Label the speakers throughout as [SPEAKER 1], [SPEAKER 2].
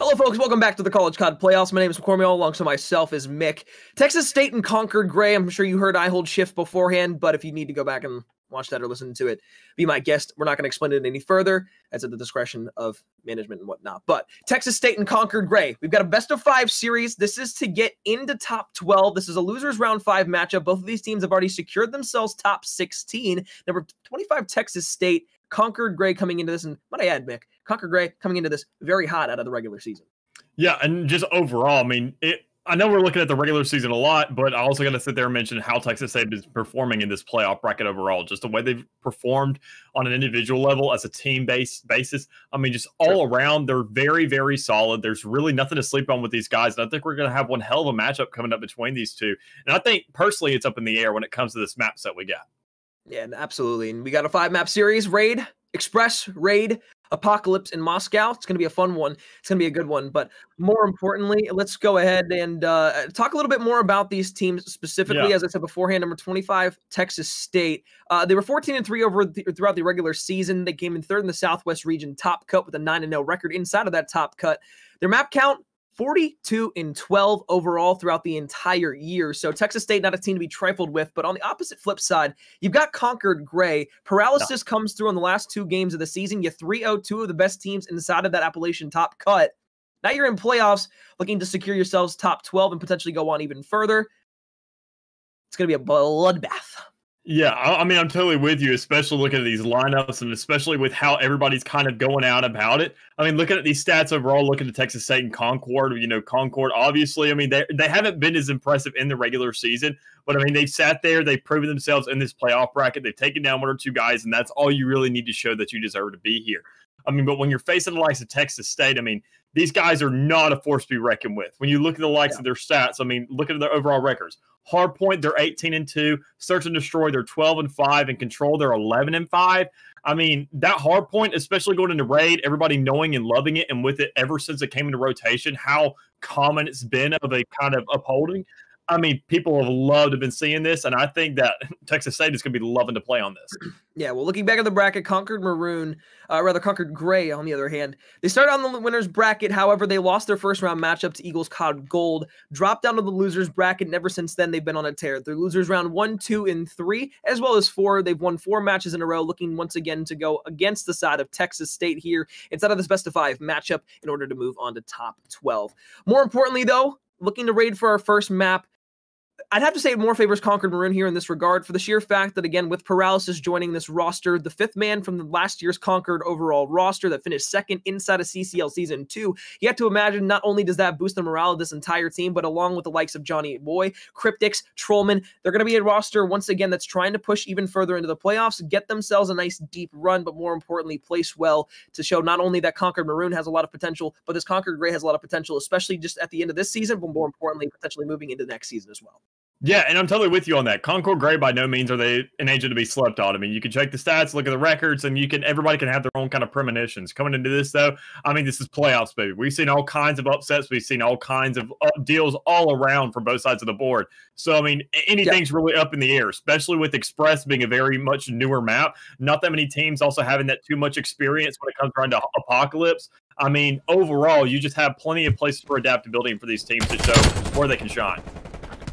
[SPEAKER 1] Hello, folks. Welcome back to the College COD Playoffs. My name is McCormick. Alongside myself is Mick. Texas State and Concord Gray. I'm sure you heard I hold shift beforehand, but if you need to go back and watch that or listen to it, be my guest. We're not going to explain it any further. That's at the discretion of management and whatnot. But Texas State and Concord Gray. We've got a best-of-5 series. This is to get into top 12. This is a losers round 5 matchup. Both of these teams have already secured themselves top 16. Number 25, Texas State. Concord Gray coming into this, and might I add, Mick, Concord Gray coming into this very hot out of the regular season.
[SPEAKER 2] Yeah, and just overall, I mean, I know we're looking at the regular season a lot, but I also got to sit there and mention how Texas State is performing in this playoff bracket overall. Just the way they've performed on an individual level as a team-based basis. I mean, just all around, they're very, very solid. There's really nothing to sleep on with these guys, and I think we're going to have one hell of a matchup coming up between these two. And I think, personally, it's up in the air when it comes to this map set we got.
[SPEAKER 1] Yeah, absolutely. And we got a 5-map series, Raid, Express, Raid, Apocalypse, in Moscow. It's going to be a fun one. It's going to be a good one. But more importantly, let's go ahead and talk a little bit more about these teams specifically. Yeah. As I said beforehand, number 25, Texas State. They were 14-3 throughout the regular season. They came in third in the Southwest region top cut with a 9-0 record inside of that top cut. Their map count, 42-12 overall throughout the entire year. So Texas State, not a team to be trifled with, but on the opposite flip side, you've got Concord Gray. Paralysis comes through on the last 2 games of the season. You 3-0 2 of the best teams inside of that Appalachian top cut. Now you're in playoffs looking to secure yourselves top 12 and potentially go on even further. It's going to be a bloodbath.
[SPEAKER 2] Yeah, I mean, I'm totally with you, especially looking at these lineups and especially with how everybody's kind of going out about it. I mean, looking at these stats overall, looking at Texas State and Concord, Concord, obviously, I mean, they haven't been as impressive in the regular season, but I mean, they've sat there, they've proven themselves in this playoff bracket, they've taken down 1 or 2 guys, and that's all you really need to show that you deserve to be here. I mean, but when you're facing the likes of Texas State, I mean, these guys are not a force to be reckoned with. When you look at the likes of their stats, I mean, look at their overall records. Hardpoint, they're 18-2. Search and Destroy, they're 12-5. And Control, they're 11-5. I mean, that hardpoint, especially going into Raid, everybody knowing and loving it, and with it ever since it came into rotation, how common it's been of a kind of upholding. I mean, people have loved to have been seeing this, and I think that Texas State is going to be loving to play on this.
[SPEAKER 1] Yeah, well, looking back at the bracket, Concord Gray, on the other hand, they started on the winner's bracket. However, they lost their first-round matchup to Eagles COD Gold, dropped down to the loser's bracket, and ever since then, they've been on a tear. Their losers round 1, 2, and 3, as well as 4. They've won 4 matches in a row, looking once again to go against the side of Texas State here inside of this best-of-5 matchup in order to move on to top 12. More importantly, though, looking to raid for our first map, I'd have to say it more favors Concord Maroon here in this regard for the sheer fact that, again, with Paralysis joining this roster, the 5th man from the last year's Concord overall roster that finished 2nd inside of CCL Season 2, you have to imagine not only does that boost the morale of this entire team, but along with the likes of Johnny Boy, Cryptics, Trollman, they're going to be a roster, once again, that's trying to push even further into the playoffs, get themselves a nice deep run, but more importantly, place well to show not only that Concord Maroon has a lot of potential, but this Concord Gray has a lot of potential, especially just at the end of this season, but more importantly, potentially moving into next season as well.
[SPEAKER 2] Yeah, and I'm totally with you on that. Concord Gray, by no means are they an agent to be slept on. I mean, you can check the stats, look at the records, and everybody can have their own kind of premonitions. Coming into this, though, I mean, this is playoffs, baby. We've seen all kinds of upsets. We've seen all kinds of deals all around from both sides of the board. So, I mean, anything's really up in the air, especially with Express being a very much newer map. Not that many teams also having that too much experience when it comes around to Apocalypse. I mean, overall, you just have plenty of places for adaptability for these teams to show where they can shine.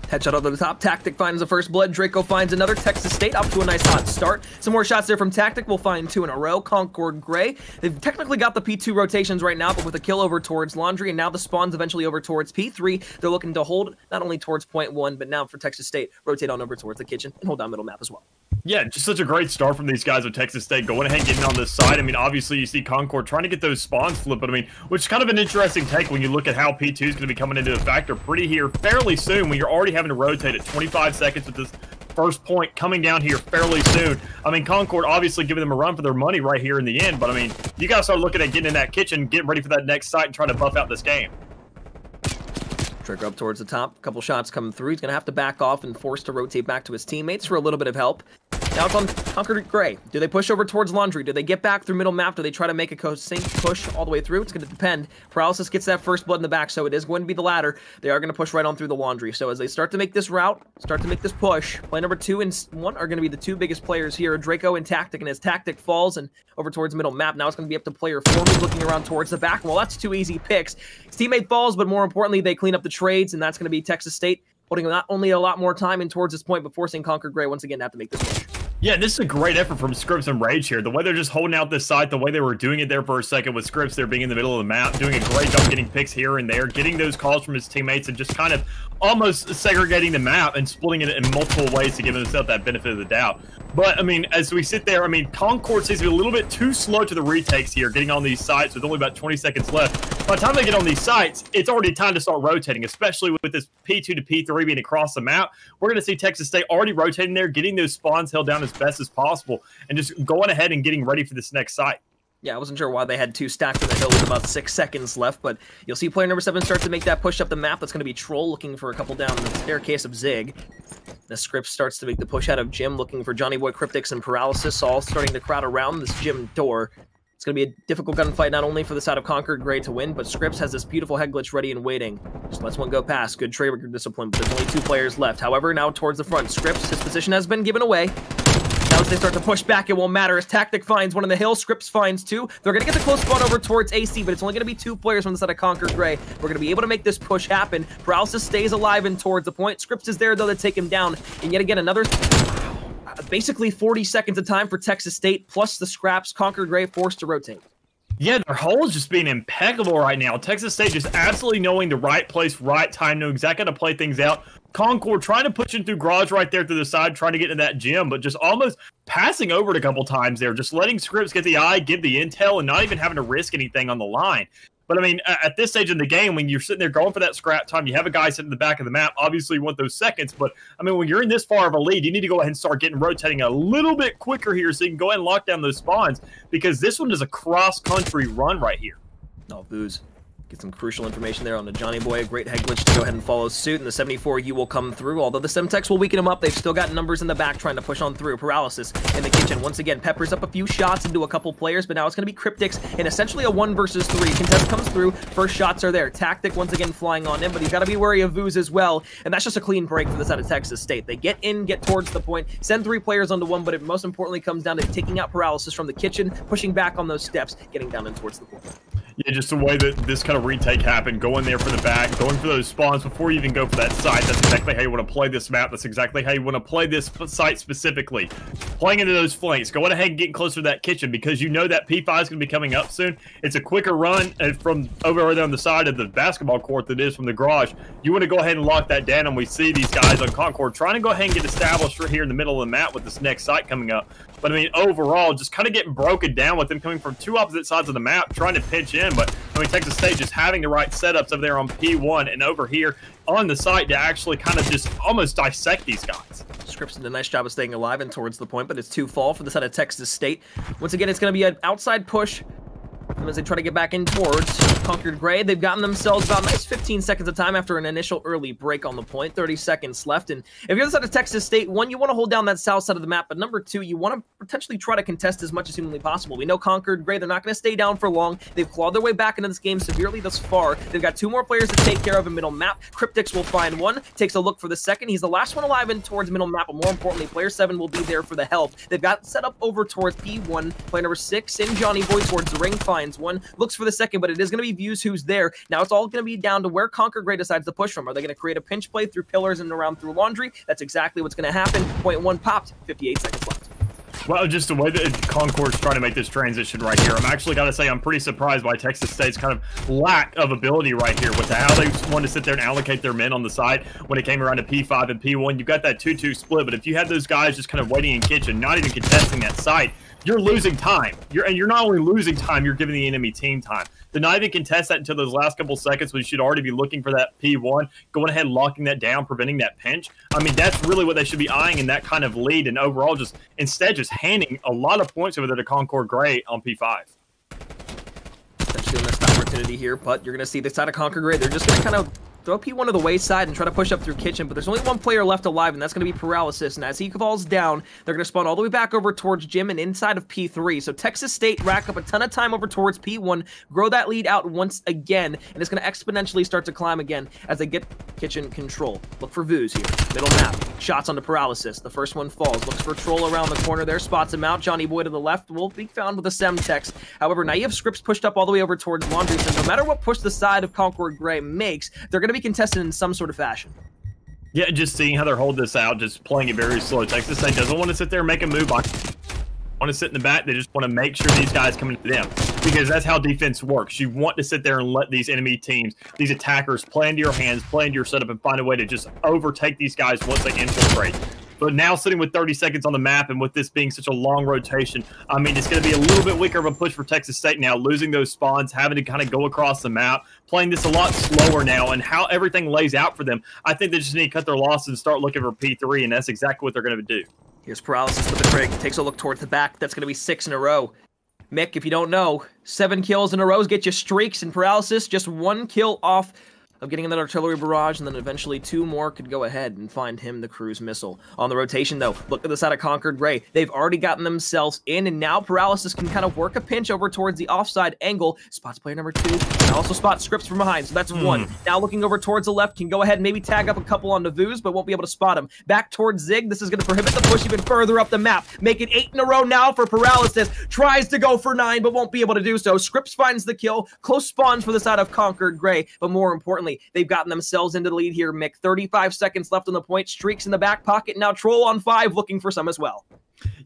[SPEAKER 1] Headshot over the top. Tactic finds the first blood. Draco finds another. Texas State up to a nice hot start. Some more shots there from Tactic. We'll find 2 in a row. Concord Gray. They've technically got the P2 rotations right now, but with a kill over towards Laundry, and now the spawns eventually over towards P3. They're looking to hold not only towards point 1, but now for Texas State, rotate on over towards the kitchen and hold down middle map as well.
[SPEAKER 2] Yeah, just such a great start from these guys with Texas State going ahead and getting on this side. I mean, obviously you see Concord trying to get those spawns flipped, but I mean, which is kind of an interesting take when you look at how P2 is going to be coming into the factor pretty here fairly soon when you're already having to rotate at 25 seconds with this first point coming down here fairly soon. I mean, Concord obviously giving them a run for their money right here in the end, but I mean, you guys start looking at getting in that kitchen, getting ready for that next site and trying to buff out this game.
[SPEAKER 1] Trigger up towards the top. A couple shots coming through. He's going to have to back off and force to rotate back to his teammates for a little bit of help. Now it's on Concord Gray. Do they push over towards Laundry? Do they get back through middle map? Do they try to make a co-sync push all the way through? It's going to depend. Paralysis gets that first blood in the back, so it is going to be the latter. They are going to push right on through the Laundry. So as they start to make this route, start to make this push, play number 2 and 1 are going to be the two biggest players here, Draco and Tactic, and as Tactic falls and over towards middle map, now it's going to be up to player 4 who's looking around towards the back. Well, that's 2 easy picks. His teammate falls, but more importantly, they clean up the trades, and that's going to be Texas State putting not only a lot more time in towards this point, but forcing Concord Gray once again to have to make this push.
[SPEAKER 2] Yeah, this is a great effort from Scripps and Rage here. The way they're just holding out this side, the way they were doing it there for a second with Scripps there being in the middle of the map, doing a great job getting picks here and there, getting those calls from his teammates, and just kind of almost segregating the map and splitting it in multiple ways to give himself that benefit of the doubt. But, I mean, as we sit there, I mean, Concord seems to be a little bit too slow to the retakes here, getting on these sites with only about 20 seconds left. By the time they get on these sites, it's already time to start rotating, especially with this P2 to P3 being across the map. We're going to see Texas State already rotating there, getting those spawns held down as best as possible, and just going ahead and getting ready for this next site.
[SPEAKER 1] Yeah, I wasn't sure why they had 2 stacked in the hill with about 6 seconds left, but you'll see player number 7 start to make that push up the map. That's going to be Troll looking for a couple down the staircase of Zig. The Script starts to make the push out of Jim, looking for Johnny Boy, Cryptics, and Paralysis, all starting to crowd around this gym door. It's going to be a difficult gunfight, not only for the side of Concord Gray to win, but Scripps has this beautiful head glitch ready and waiting. Just lets one go past. Good trigger discipline, but there's only 2 players left. However, now towards the front, Scripps, his position has been given away. Now as they start to push back, it won't matter. As Tactic finds one in the hill, Scripps finds 2. They're going to get the close spot over towards AC, but it's only going to be 2 players from the side of Concord Gray. We're going to be able to make this push happen. Paralysis stays alive and towards the point. Scripps is there, though, to take him down. And yet again, another basically 40 seconds of time for Texas State, plus the scraps. Concord Gray forced to rotate.
[SPEAKER 2] Yeah, their hole is just being impeccable right now. Texas State just absolutely knowing the right place, right time, know exactly how to play things out. Concord trying to push in through garage right there to the side, trying to get into that gym, but just almost passing over it a couple times there, just letting Scripps get the eye, give the intel, and not even having to risk anything on the line. But, I mean, at this stage in the game, when you're sitting there going for that scrap time, you have a guy sitting in the back of the map. Obviously, you want those seconds. But, I mean, when you're in this far of a lead, you need to go ahead and start getting rotating a little bit quicker here so you can go ahead and lock down those spawns, because this one is a cross-country run right here.
[SPEAKER 1] Oh, booze. Get some crucial information there on the Johnny Boy. A great head glitch to go ahead and follow suit, and the 74U will come through. Although the Semtex will weaken him up, they've still got numbers in the back trying to push on through. Paralysis in the kitchen. Once again, peppers up a few shots into a couple players, but now it's going to be Cryptics in essentially a 1 versus 3. Contest comes through. First shots are there. Tactic once again flying on him, but he's got to be wary of Vooz as well, and that's just a clean break for the side of Texas State. They get in, get towards the point, send 3 players onto 1, but it most importantly comes down to taking out Paralysis from the kitchen, pushing back on those steps, getting down in towards the point.
[SPEAKER 2] Yeah, just the way that this kind of retake happened, going there for the back, going for those spawns before you even go for that site. That's exactly how you want to play this map. That's exactly how you want to play this site specifically. Playing into those flanks, going ahead and getting closer to that kitchen, because you know that P5 is going to be coming up soon. It's a quicker run from over there on the side of the basketball court than it is from the garage. You want to go ahead and lock that down, and we see these guys on Concord trying to go ahead and get established right here in the middle of the map with this next site coming up. But, I mean, overall, just kind of getting broken down with them coming from 2 opposite sides of the map, trying to pitch in. But, I mean, Texas State just having the right setups over there on P1 and over here on the site to actually kind of just almost dissect these guys.
[SPEAKER 1] Scripps did a nice job of staying alive and towards the point, but it's 2 fall for the side of Texas State. Once again, it's going to be an outside push as they try to get back in towards Concord Gray. They've gotten themselves about a nice 15 seconds of time after an initial early break on the point. 30 seconds left. And if you're the side of Texas State, 1, you want to hold down that south side of the map, but number 2, you want to potentially try to contest as much as humanly possible. We know Concord Gray, they're not going to stay down for long. They've clawed their way back into this game severely thus far. They've got 2 more players to take care of in middle map. Cryptics will find 1, takes a look for the second. He's the last one alive in towards middle map, but more importantly, player 7 will be there for the help. They've got set up over towards P1. Player number 6 in Johnny Boy towards the ring finds 1. Looks for the second, but it is going to be Views who's there. Now it's all going to be down to where Concord Gray decides to push from. Are they going to create a pinch play through pillars and around through Laundry? That's exactly what's going to happen. Point 1 popped, 58 seconds left.
[SPEAKER 2] Well, just the way that Concord's trying to make this transition right here, I'm actually got to say I'm pretty surprised by Texas State's kind of lack of ability right here with how they wanted to sit there and allocate their men on the side when it came around to P5 and P1. You've got that 2-2 split, but if you had those guys just kind of waiting in kitchen, not even contesting that site, you're losing time. You're not only losing time, you're giving the enemy team time. To not even contest that until those last couple seconds when you should already be looking for that P1, going ahead and locking that down, preventing that pinch. I mean, that's really what they should be eyeing in that kind of lead, and overall just instead just handing a lot of points over there to Concord Gray on P5.
[SPEAKER 1] Potentially a missed opportunity here, but you're going to see the side of Concord Gray. They're just going to kind of throw P1 to the wayside and try to push up through kitchen, but there's only one player left alive, and that's going to be Paralysis. And as he falls down, they're going to spawn all the way back over towards Jim and inside of P3. So Texas State rack up a ton of time over towards P1, grow that lead out once again, and it's going to exponentially start to climb again as they get kitchen control. Look for Vooz here. Middle map. Shots onto Paralysis. The first one falls. Looks for Troll around the corner there. Spots him out. Johnny Boy to the left will be found with a Semtex. However, Naive Scripts pushed up all the way over towards Laundry, so no matter what push the side of Concord Gray makes, they're going to be contested in some sort of fashion.
[SPEAKER 2] Yeah, just seeing how they're holding this out, just playing it very slow. Texas State doesn't want to sit there and make a move. Want to sit in the back. They just want to make sure these guys come into them, because that's how defense works. You want to sit there and let these enemy teams, these attackers, play into your hands, play into your setup, and find a way to just overtake these guys once they infiltrate. But now sitting with 30 seconds on the map, and with this being such a long rotation, I mean, it's going to be a little bit weaker of a push for Texas State now, losing those spawns, having to kind of go across the map, playing this a lot slower now, and how everything lays out for them. I think they just need to cut their losses and start looking for P3, and that's exactly what they're going to do.
[SPEAKER 1] Here's Paralysis with the Trig. Takes a look towards the back. That's going to be 6 in a row. Mick, if you don't know, 7 kills in a row get you streaks, and Paralysis just 1 kill off of getting that artillery barrage, and then eventually 2 more could go ahead and find him the cruise missile. On the rotation, though, look at the side of Concord Gray. They've already gotten themselves in, and now Paralysis can kind of work a pinch over towards the offside angle. Spots player number 2, and also spots Scripts from behind, so that's 1. Now looking over towards the left, can go ahead and maybe tag up a couple onto Vooz, but won't be able to spot him. Back towards Zig, this is going to prohibit the push even further up the map. Make it 8 in a row now for Paralysis. Tries to go for 9, but won't be able to do so. Scripts finds the kill. Close spawns for the side of Concord Gray, but more importantly, they've gotten themselves into the lead here, Mick. 35 seconds left on the point. Streaks in the back pocket. Now Troll on 5, looking for some as well.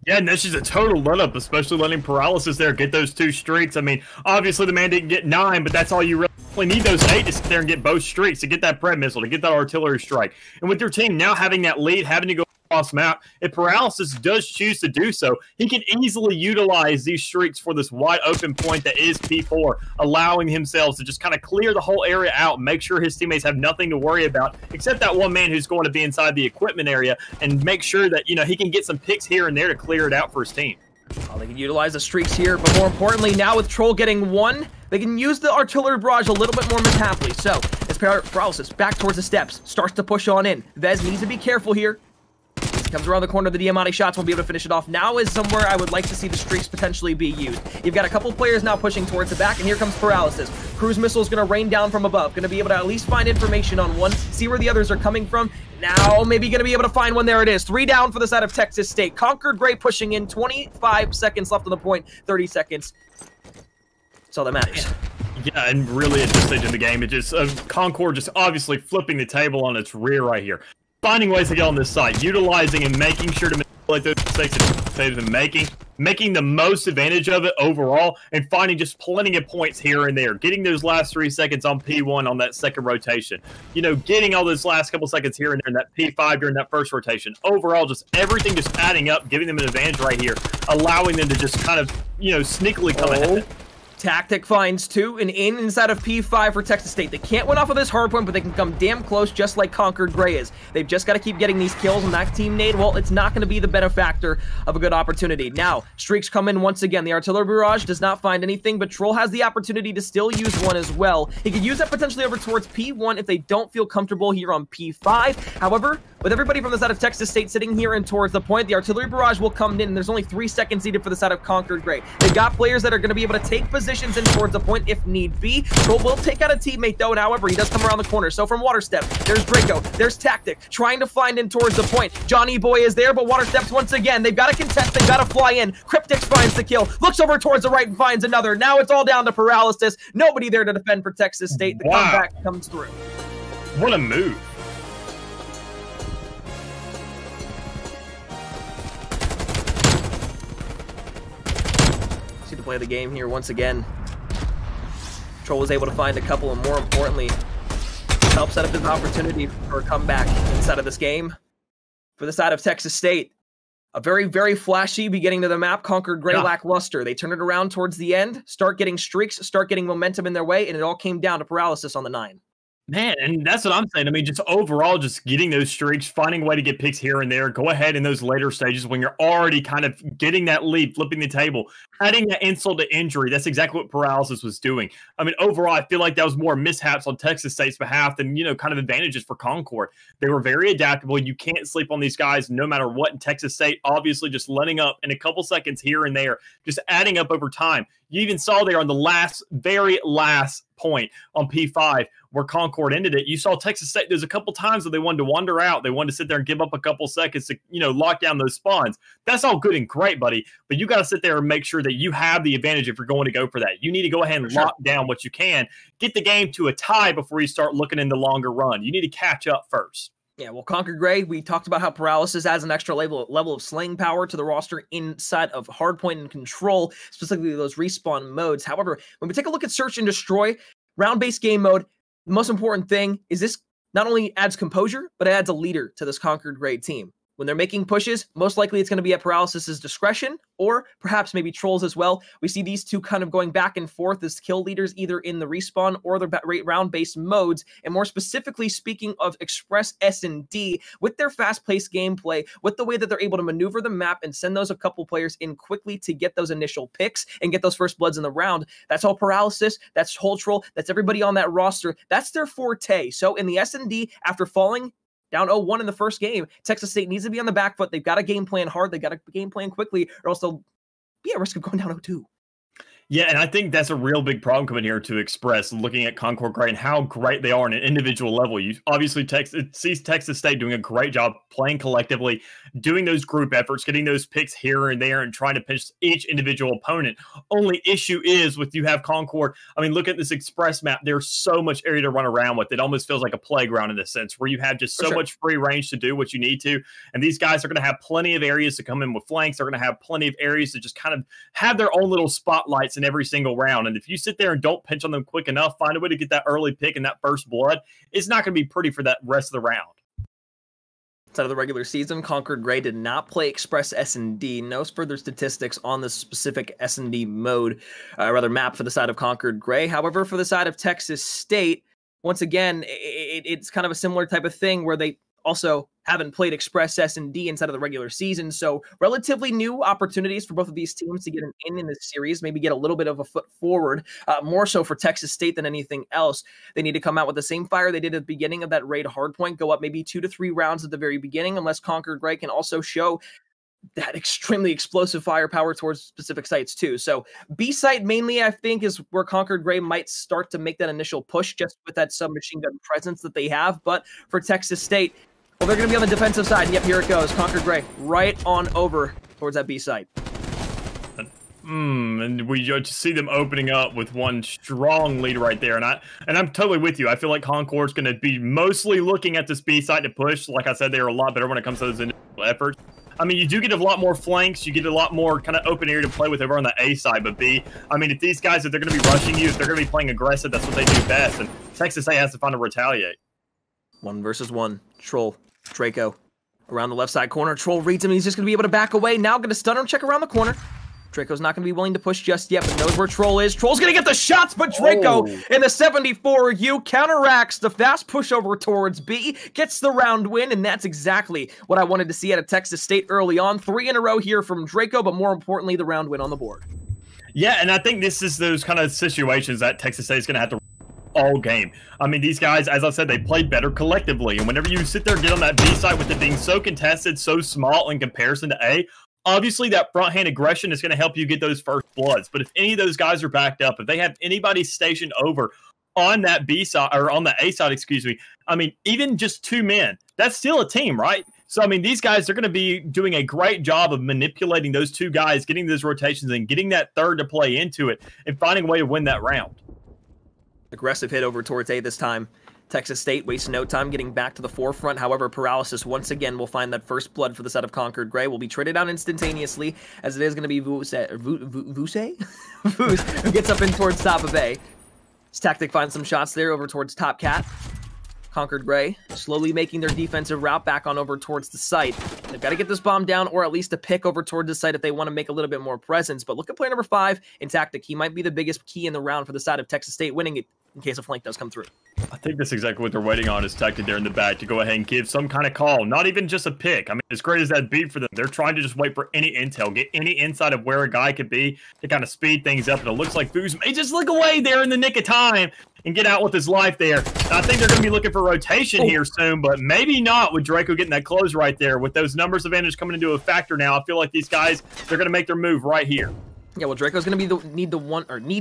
[SPEAKER 2] Yeah, and that's just a total let-up, especially letting Paralysis there get those 2 streaks. I mean, obviously the man didn't get 9, but that's all you really need, those 8 to sit there and get both streaks, to get that Pred missile, to get that artillery strike. And with your team now having that lead, having to go across map, if Paralysis does choose to do so, he can easily utilize these streaks for this wide open point that is P4, allowing himself to just kind of clear the whole area out, make sure his teammates have nothing to worry about, except that one man who's going to be inside the equipment area, and make sure that, you know, he can get some picks here and there to clear it out for his team.
[SPEAKER 1] Well, they can utilize the streaks here, but more importantly, now with Troll getting 1, they can use the artillery barrage a little bit more happily. So, as Paralysis back towards the steps, starts to push on in. Vez needs to be careful here. Comes around the corner, the Diamante shots won't be able to finish it off. Now is somewhere I would like to see the streaks potentially be used. You've got a couple players now pushing towards the back, and here comes Paralysis. Cruise missile is going to rain down from above. Going to be able to at least find information on one, see where the others are coming from. Now maybe going to be able to find one. There it is. 3 down for the side of Texas State. Concord Gray pushing in. 25 seconds left on the point. 30 seconds. That's all that matters.
[SPEAKER 2] Yeah, and really at this stage of the game, it just Concord just obviously flipping the table on its rear right here. Finding ways to get on this site, utilizing and making sure to manipulate those mistakes that they've been making the most advantage of it overall, and finding just plenty of points here and there. Getting those last 3 seconds on P1 on that second rotation. You know, getting all those last couple seconds here and there in that P5 during that first rotation. Overall, just everything just adding up, giving them an advantage right here, allowing them to just kind of, you know, sneakily come ahead.
[SPEAKER 1] Tactic finds 2 and inside of P5 for Texas State. They can't win off of this hardpoint, but they can come damn close just like Concord Gray is. They've just got to keep getting these kills, and that team nade, well, it's not going to be the benefactor of a good opportunity. Now, streaks come in once again. The artillery barrage does not find anything, but Troll has the opportunity to still use one as well. He could use that potentially over towards P1 if they don't feel comfortable here on P5. However, with everybody from the side of Texas State sitting here and towards the point, the artillery barrage will come in, and there's only 3 seconds needed for the side of Concord Gray. They've got players that are going to be able to take positions in towards the point if need be. Troll will take out a teammate though, and however, he does come around the corner. So from Water Step, there's Draco, there's Tactic, trying to find in towards the point. Johnny Boy is there, but Water Steps once again. They've got to contest, they've got to fly in. Cryptix finds the kill, looks over towards the right and finds another. Now it's all down to Paralysis. Nobody there to defend for Texas State. The comeback comes through.
[SPEAKER 2] What a move.
[SPEAKER 1] To play the game here once again. Troll was able to find a couple, and more importantly, help set up his opportunity for a comeback inside of this game. For the side of Texas State, a very, very flashy beginning to the map. Concord Gray lackluster. They turn it around towards the end, start getting streaks, start getting momentum in their way, and it all came down to Paralysis on the 9.
[SPEAKER 2] Man, and that's what I'm saying. I mean, just overall, just getting those streaks, finding a way to get picks here and there. Go ahead in those later stages when you're already kind of getting that lead, flipping the table, adding that insult to injury. That's exactly what Paralysis was doing. I mean, overall, I feel like that was more mishaps on Texas State's behalf than, kind of advantages for Concord. They were very adaptable. You can't sleep on these guys no matter what. In Texas State, obviously, just letting up in a couple seconds here and there, just adding up over time. You even saw there on the very last point on P5 where Concord ended it. You saw Texas State, there's a couple times that they wanted to wander out. They wanted to sit there and give up a couple seconds to, lock down those spawns. That's all good and great, buddy. But you got to sit there and make sure that you have the advantage if you're going to go for that. You need to go ahead and lock down what you can. Get the game to a tie before you start looking in the longer run. You need to catch up first.
[SPEAKER 1] Yeah, well, Concord Gray, we talked about how Paralysis adds an extra level of slaying power to the roster inside of Hardpoint and Control, specifically those respawn modes. However, when we take a look at Search and Destroy, round-based game mode, the most important thing is this not only adds composure, but it adds a leader to this Concord Gray team. When they're making pushes, most likely it's going to be at Paralysis's discretion, or perhaps maybe Trolls as well. We see these two kind of going back and forth as kill leaders, either in the respawn or the round-based modes. And more specifically, speaking of Express S&D, with their fast-paced gameplay, with the way that they're able to maneuver the map and send those a couple players in quickly to get those initial picks and get those first bloods in the round, that's all Paralysis, that's whole Troll, that's everybody on that roster. That's their forte. So in the S&D, after falling down 0-1 in the first game, Texas State needs to be on the back foot. They've got to game plan hard. They've got to game plan quickly, or else they'll be at risk of going down 0-2.
[SPEAKER 2] Yeah, and I think that's a real big problem coming here to Express, looking at Concord Gray and how great they are on an individual level. You obviously sees Texas State doing a great job playing collectively, doing those group efforts, getting those picks here and there, and trying to pinch each individual opponent. Only issue is with you have Concord. I mean, look at this Express map. There's so much area to run around with. It almost feels like a playground in a sense, where you have just so much free range to do what you need to. And these guys are going to have plenty of areas to come in with flanks. They're going to have plenty of areas to just kind of have their own little spotlights in every single round. And if you sit there and don't pinch on them quick enough, find a way to get that early pick and that first blood, it's not going to be pretty for that rest of the round.
[SPEAKER 1] Outside of the regular season, Concord Gray did not play Express S&D. No further statistics on the specific S&D mode, map for the side of Concord Gray. However, for the side of Texas State, once again, it's kind of a similar type of thing where they also haven't played Express S&D inside of the regular season, so relatively new opportunities for both of these teams to get an in this series, maybe get a little bit of a foot forward, more so for Texas State than anything else. They need to come out with the same fire they did at the beginning of that raid hardpoint, go up maybe 2 to 3 rounds at the very beginning, unless Concord Gray can also show that extremely explosive firepower towards specific sites too. So B site mainly, I think, is where Concord Gray might start to make that initial push just with that submachine gun presence that they have. But for Texas State, well, they're going to be on the defensive side. And yep, here it goes. Concord Gray right on over towards that B site.
[SPEAKER 2] And we just see them opening up with one strong lead right there. And I'm totally with you. I feel like Concord's going to be mostly looking at this B side to push. Like I said, they're a lot better when it comes to those individual efforts. I mean, you do get a lot more flanks. You get a lot more kind of open area to play with over on the A side. But B, I mean, if these guys, if they're going to be rushing you, if they're going to be playing aggressive, that's what they do best. And Texas A has to find a retaliate.
[SPEAKER 1] 1 versus 1. Troll. Draco. Around the left side corner. Troll reads him. He's just going to be able to back away. Now going to stun him. Check around the corner. Draco's not going to be willing to push just yet, but knows where Troll is. Troll's going to get the shots, but Draco in the 74U counteracts the fast push over towards B, gets the round win, and that's exactly what I wanted to see out of Texas State early on. 3 in a row here from Draco, but more importantly, the round win on the board.
[SPEAKER 2] Yeah, and I think this is those kind of situations that Texas State is going to have to all game. I mean, these guys, as I said, they played better collectively, and whenever you sit there and get on that B side with it being so contested, so small in comparison to A, obviously, that front-hand aggression is going to help you get those first bloods. But if any of those guys are backed up, if they have anybody stationed over on that B side, or on the A side, excuse me, I mean, even just 2 men, that's still a team, right? So, I mean, these guys are going to be doing a great job of manipulating those 2 guys, getting those rotations and getting that third to play into it and finding a way to win that round.
[SPEAKER 1] Aggressive hit over towards A this time. Texas State wastes no time getting back to the forefront. However, Paralysis once again will find that first blood for the side of Concord Gray. Will be traded out instantaneously, as it is going to be Vuse who gets up in towards top of A. His tactic finds some shots there over towards top cat. Concord Gray slowly making their defensive route back on over towards the site. They've got to get this bomb down, or at least a pick over towards the site if they want to make a little bit more presence. But look at player number 5 in tactic. He might be the biggest key in the round for the side of Texas State, winning it in case a flank does come through.
[SPEAKER 2] I think that's exactly what they're waiting on is Tected there in the back to go ahead and give some kind of call. Not even just a pick. I mean, as great as that be for them, they're trying to just wait for any intel, get any insight of where a guy could be to kind of speed things up. And it looks like Foos may just look away there in the nick of time and get out with his life there. I think they're going to be looking for rotation here soon, but maybe not with Draco getting that close right there. With those numbers advantage coming into a factor now, I feel like these guys, they're going to make their move right here.
[SPEAKER 1] Yeah, well, Draco's going to be need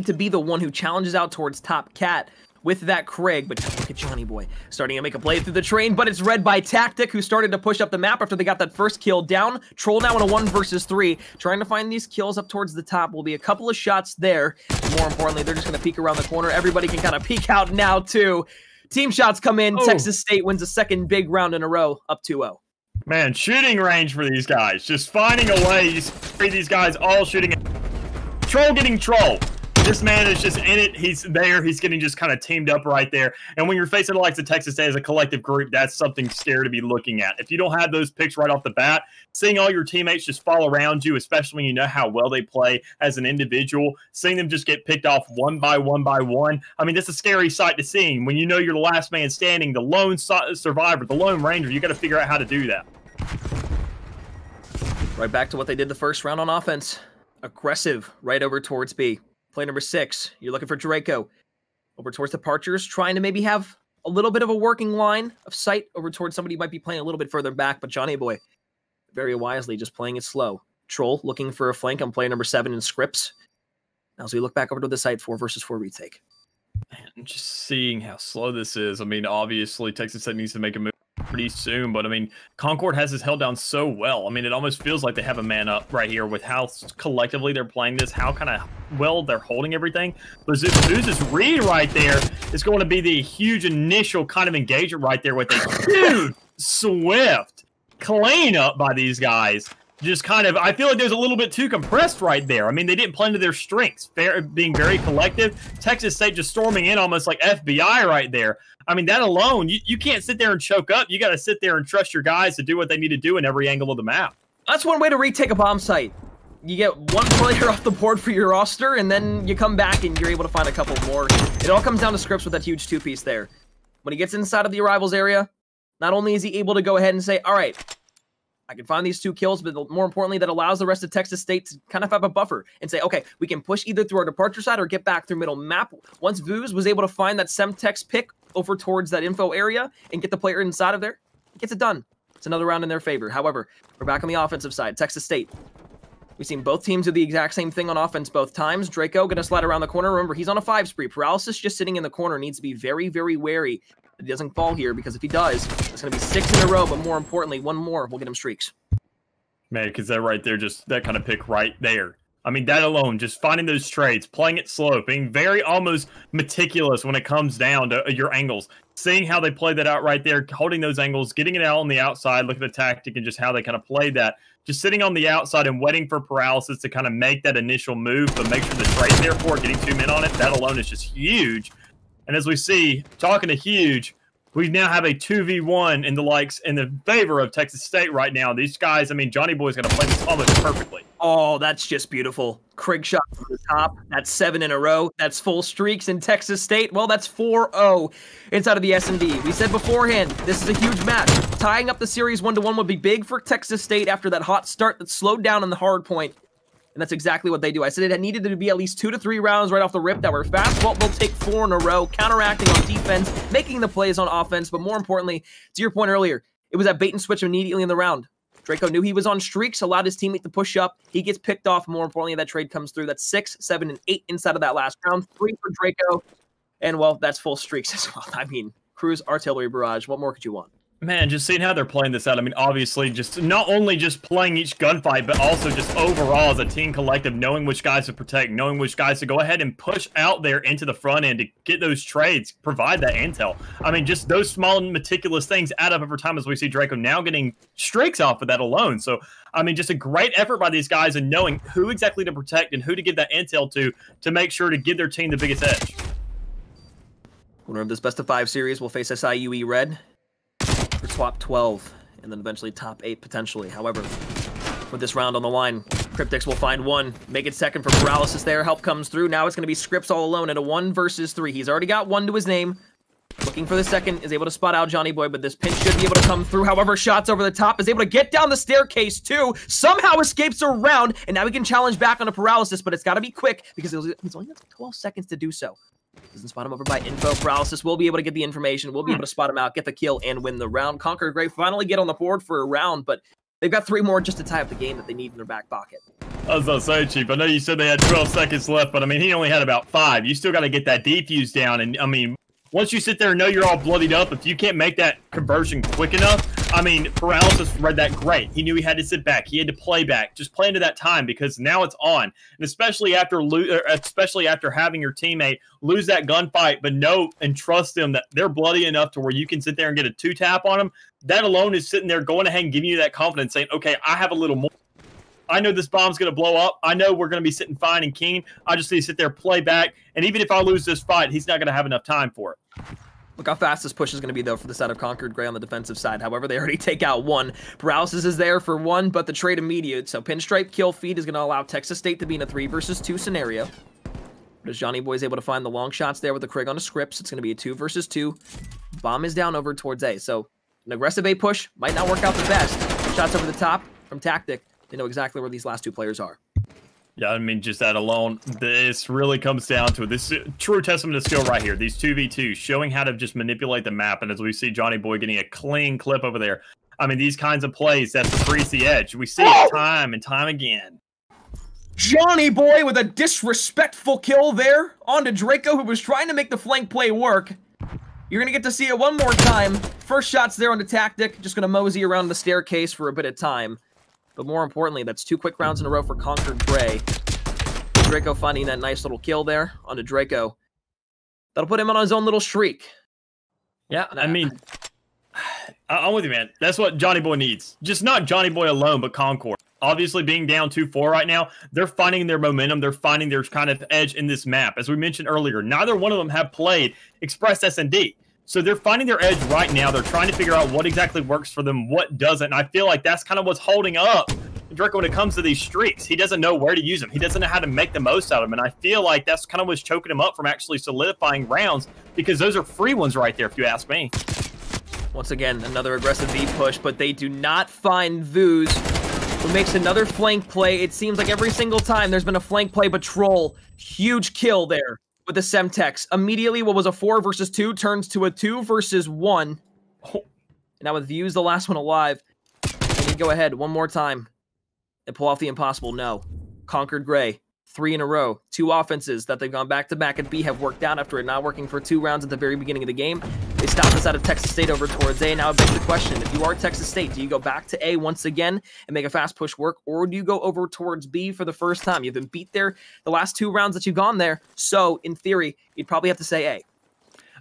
[SPEAKER 1] to be the one who challenges out towards top cat with that Craig, but look at Johnny Boy starting to make a play through the train, but it's read by Tactic, who started to push up the map after they got that first kill down. Troll now in a 1 versus 3, trying to find these kills up towards the top. Will be a couple of shots there. More importantly, they're just going to peek around the corner. Everybody can kind of peek out now, too. Team shots come in. Texas State wins a second big round in a row, up 2-0.
[SPEAKER 2] Man, shooting range for these guys. Just finding a way. You see these guys all shooting. Troll getting troll. This man is just in it. He's there. He's getting just kind of teamed up right there. And when you're facing the likes of Texas State as a collective group, that's something scary to be looking at. If you don't have those picks right off the bat, seeing all your teammates just fall around you, especially when you know how well they play as an individual, seeing them just get picked off one by one by one, I mean, that's a scary sight to see. When you know you're the last man standing, the lone survivor, the lone ranger, you got to figure out how to do that.
[SPEAKER 1] Right back to what they did the first round on offense. Aggressive right over towards B. Play number 6, you're looking for Draco. Over towards Departures, trying to maybe have a little bit of a working line of sight over towards somebody who might be playing a little bit further back, but Johnny Boy, very wisely, just playing it slow. Troll looking for a flank on player number 7 in Scripps. Now as we look back over to the site, 4 versus 4 retake.
[SPEAKER 2] Man, just seeing how slow this is. I mean, obviously, Texas Tech needs to make a move pretty soon, but I mean, Concord has this held down so well. I mean, it almost feels like they have a man up right here with how collectively they're playing this, how kind of well they're holding everything. But Zeus's read right there is going to be the huge initial kind of engagement right there with a huge, swift cleanup by these guys. Just kind of, I feel like there's a little bit too compressed right there. I mean, they didn't play into their strengths, being very collective. Texas State just storming in almost like FBI right there. I mean, that alone, you can't sit there and choke up. You got to sit there and trust your guys to do what they need to do in every angle of the map.
[SPEAKER 1] That's one way to retake a bomb site. You get one player off the board for your roster, and then you come back and you're able to find a couple more. It all comes down to Scripps with that huge 2-piece there. When he gets inside of the arrivals area, not only is he able to go ahead and say, all right, I can find these 2 kills, but more importantly, that allows the rest of Texas State to kind of have a buffer and say, okay, we can push either through our departure side or get back through middle map. Once Voos was able to find that Semtex pick over towards that info area and get the player inside of there, it gets it done. It's another round in their favor. However, we're back on the offensive side. Texas State. We've seen both teams do the exact same thing on offense both times. Draco going to slide around the corner. Remember, he's on a 5 spree. Paralysis just sitting in the corner needs to be very, very wary that he doesn't fall here, because if he does, it's going to be 6 in a row, but more importantly, 1 more will get him streaks.
[SPEAKER 2] Man, because that right there, just that kind of pick right there. I mean, that alone, just finding those trades, playing it slow, being very almost meticulous when it comes down to your angles. Seeing how they play that out right there, holding those angles, getting it out on the outside, look at the tactic and just how they kind of play that. Just sitting on the outside and waiting for Paralysis to kind of make that initial move, but make sure the trade's there for it, getting 2 men on it. That alone is just huge. And as we see, talking to huge, we now have a 2v1 in the favor of Texas State right now. These guys, I mean, Johnny Boy's going to play this almost perfectly.
[SPEAKER 1] Oh, that's just beautiful. Craig shot from the top. That's 7 in a row. That's full streaks in Texas State. Well, that's 4-0 inside of the S&D. We said beforehand, this is a huge match. Tying up the series 1-1 would be big for Texas State after that hot start that slowed down on the hard point. And that's exactly what they do. I said it needed to be at least 2 to 3 rounds right off the rip that were fast. Well, they'll take 4 in a row, counteracting on defense, making the plays on offense. But more importantly, to your point earlier, it was that bait and switch immediately in the round. Draco knew he was on streaks, allowed his teammate to push up. He gets picked off. More importantly, that trade comes through. That's 6, 7, and 8 inside of that last round. 3 for Draco. And, well, that's full streaks as well. I mean, Cruz Artillery Barrage. What more could you want?
[SPEAKER 2] Man, just seeing how they're playing this out. I mean, obviously, just not only just playing each gunfight, but also just overall as a team collective, knowing which guys to protect, knowing which guys to go ahead and push out there into the front end to get those trades, provide that intel. I mean, just those small meticulous things add up over time as we see Draco now getting streaks off of that alone. So, I mean, just a great effort by these guys and knowing who exactly to protect and who to give that intel to make sure to give their team the biggest edge.
[SPEAKER 1] Winner of this best of 5 series will face SIUE Red for swap 12, and then eventually top 8 potentially. However, with this round on the line, Cryptix will find 1, make it second for Paralysis there. Help comes through. Now it's going to be Scripps all alone at a 1 versus 3. He's already got 1 to his name. Looking for the second, is able to spot out Johnny Boy, but this pinch should be able to come through. However, shots over the top, is able to get down the staircase too, somehow escapes around, and now we can challenge back on a paralysis, but it's got to be quick because he's only got 12 seconds to do so. Doesn't spot him over by info. Paralysis will be able to get the information, will be able to spot him out, get the kill, and win the round. Conquered Gray finally get on the board for a round, but they've got 3 more just to tie up the game that they need in their back pocket.
[SPEAKER 2] I was gonna say, Chief, I know you said they had 12 seconds left, but I mean, he only had about 5. You still got to get that defuse down, and I mean, once you sit there and know you're all bloodied up, if you can't make that conversion quick enough, I mean, Paralysis read that great. He knew he had to sit back. He had to play back. Just play into that time because now it's on. And especially after having your teammate lose that gunfight, but know and trust them that they're bloody enough to where you can sit there and get a 2-tap on them, that alone is sitting there going ahead and giving you that confidence, saying, okay, I have a little more. I know this bomb's going to blow up. I know we're going to be sitting fine and keen. I just need to sit there, play back. And even if I lose this fight, he's not going to have enough time for it.
[SPEAKER 1] Look how fast this push is going to be, though, for the side of Conquered Gray on the defensive side. However, they already take out 1. Paralysis is there for 1, but the trade immediate. So Pinstripe kill feed is going to allow Texas State to be in a 3 versus 2 scenario. But as Johnny Boy is able to find the long shots there with the Krig on the scripts, it's going to be a 2 versus 2. Bomb is down over towards A. So an aggressive A push might not work out the best. Shots over the top from Tactic. They know exactly where these last 2 players are.
[SPEAKER 2] Yeah, I mean, just that alone, this really comes down to it. This is a true testament of skill right here. These 2v2 showing how to just manipulate the map. And as we see Johnny Boy getting a clean clip over there, I mean, these kinds of plays that freeze the edge. We see it time and time again.
[SPEAKER 1] Johnny Boy with a disrespectful kill there onto Draco, who was trying to make the flank play work. You're going to get to see it one more time. First shot's there on the Tactic. Just going to mosey around the staircase for a bit of time. But more importantly, that's 2 quick rounds in a row for Conquered Gray. Draco finding that nice little kill there onto Draco. That'll put him on his own little streak.
[SPEAKER 2] Yeah, I mean, I'm with you, man. That's what Johnny Boy needs. Just not Johnny Boy alone, but Concord. Obviously, being down 2-4 right now, they're finding their momentum. They're finding their kind of edge in this map. As we mentioned earlier, neither one of them have played Express S&D. So they're finding their edge right now. They're trying to figure out what exactly works for them, what doesn't. And I feel like that's kind of what's holding up Draco when it comes to these streaks. He doesn't know where to use them. He doesn't know how to make the most out of them. And I feel like that's kind of what's choking him up from actually solidifying rounds because those are free ones right there, if you ask me.
[SPEAKER 1] Once again, another aggressive V push, but they do not find Vooz, who makes another flank play. It seems like every single time there's been a flank play, but Troll, huge kill there with the Semtex. Immediately, what was a 4 versus 2 turns to a 2 versus 1. And now with Views, the last one alive, can he go ahead one more time and pull off the impossible? No. Conquered Gray, 3 in a row. 2 offenses that they've gone back-to-back at B have worked out after it not working for 2 rounds at the very beginning of the game. They stopped us out of Texas State over towards A. Now it begs the question, if you are Texas State, do you go back to A once again and make a fast push work, or do you go over towards B for the first time? You've been beat there the last 2 rounds that you've gone there, so in theory, you'd probably have to say A.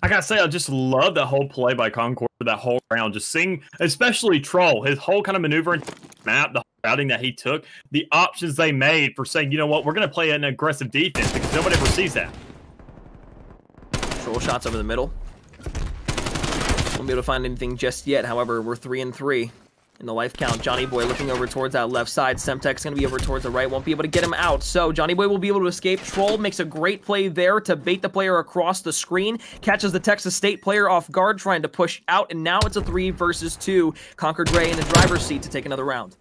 [SPEAKER 2] I gotta say, I just love that whole play by Concord for that whole round. Just seeing, especially Troll, his whole kind of maneuvering map, the routing that he took, the options they made for saying, you know what, we're going to play an aggressive defense because nobody ever sees that.
[SPEAKER 1] Troll shots over the middle. Won't be able to find anything just yet. However, we're 3 and 3 in the life count. Johnny Boy looking over towards that left side. Semtex going to be over towards the right. Won't be able to get him out. So Johnny Boy will be able to escape. Troll makes a great play there to bait the player across the screen. Catches the Texas State player off guard trying to push out. And now it's a 3 versus 2. Conquered Gray in the driver's seat to take another round.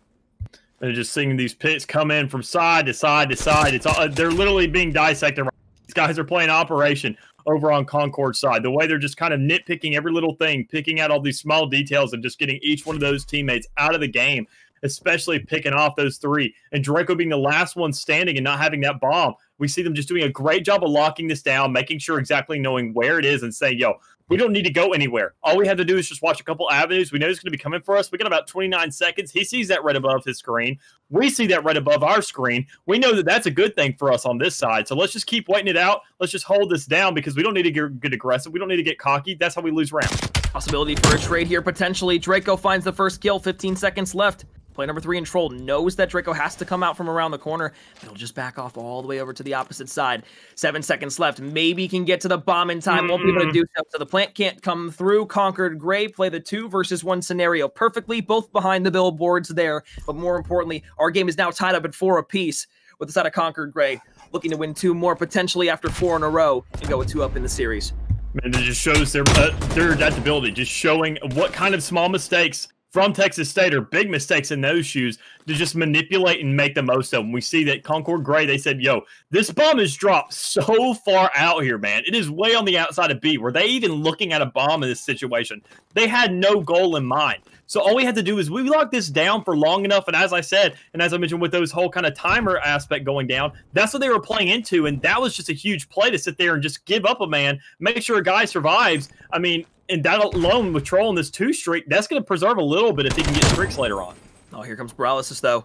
[SPEAKER 2] And just seeing these pits come in from side to side to side. It's all, they're literally being dissected. These guys are playing Operation over on Concord's side. The way they're just kind of nitpicking every little thing, picking out all these small details and just getting each one of those teammates out of the game, especially picking off those 3. And Draco being the last one standing and not having that bomb. We see them just doing a great job of locking this down, making sure exactly knowing where it is and saying, yo, we don't need to go anywhere. All we have to do is just watch a couple avenues. We know he's going to be coming for us. We got about 29 seconds. He sees that right above his screen. We see that right above our screen. We know that that's a good thing for us on this side. So let's just keep waiting it out. Let's just hold this down because we don't need to get aggressive. We don't need to get cocky. That's how we lose rounds.
[SPEAKER 1] Possibility for a trade here, potentially. Draco finds the first kill, 15 seconds left. Player number 3 in Troll knows that Draco has to come out from around the corner. He'll just back off all the way over to the opposite side. 7 seconds left. Maybe he can get to the bomb in time. Won't be able to do so. So the plant can't come through. Conquered Gray play the 2 versus 1 scenario perfectly. Both behind the billboards there. But more importantly, our game is now tied up at 4 apiece with the side of Conquered Gray looking to win 2 more potentially after 4 in a row and go with 2 up in the series.
[SPEAKER 2] And it just shows their adaptability, just showing what kind of small mistakes from Texas State are big mistakes in those shoes to just manipulate and make the most of them. We see that Concord Gray, they said, yo, this bomb is dropped so far out here, man. It is way on the outside of B. Were they even looking at a bomb in this situation? They had no goal in mind. So all we had to do is we locked this down for long enough. And as I said, and as I mentioned with those whole kind of timer aspect going down, that's what they were playing into. And that was just a huge play to sit there and just give up a man, make sure a guy survives. I mean, and that alone with trolling this 2 streak, that's going to preserve a little bit if he can get streaks later on.
[SPEAKER 1] Oh, here comes Paralysis, though.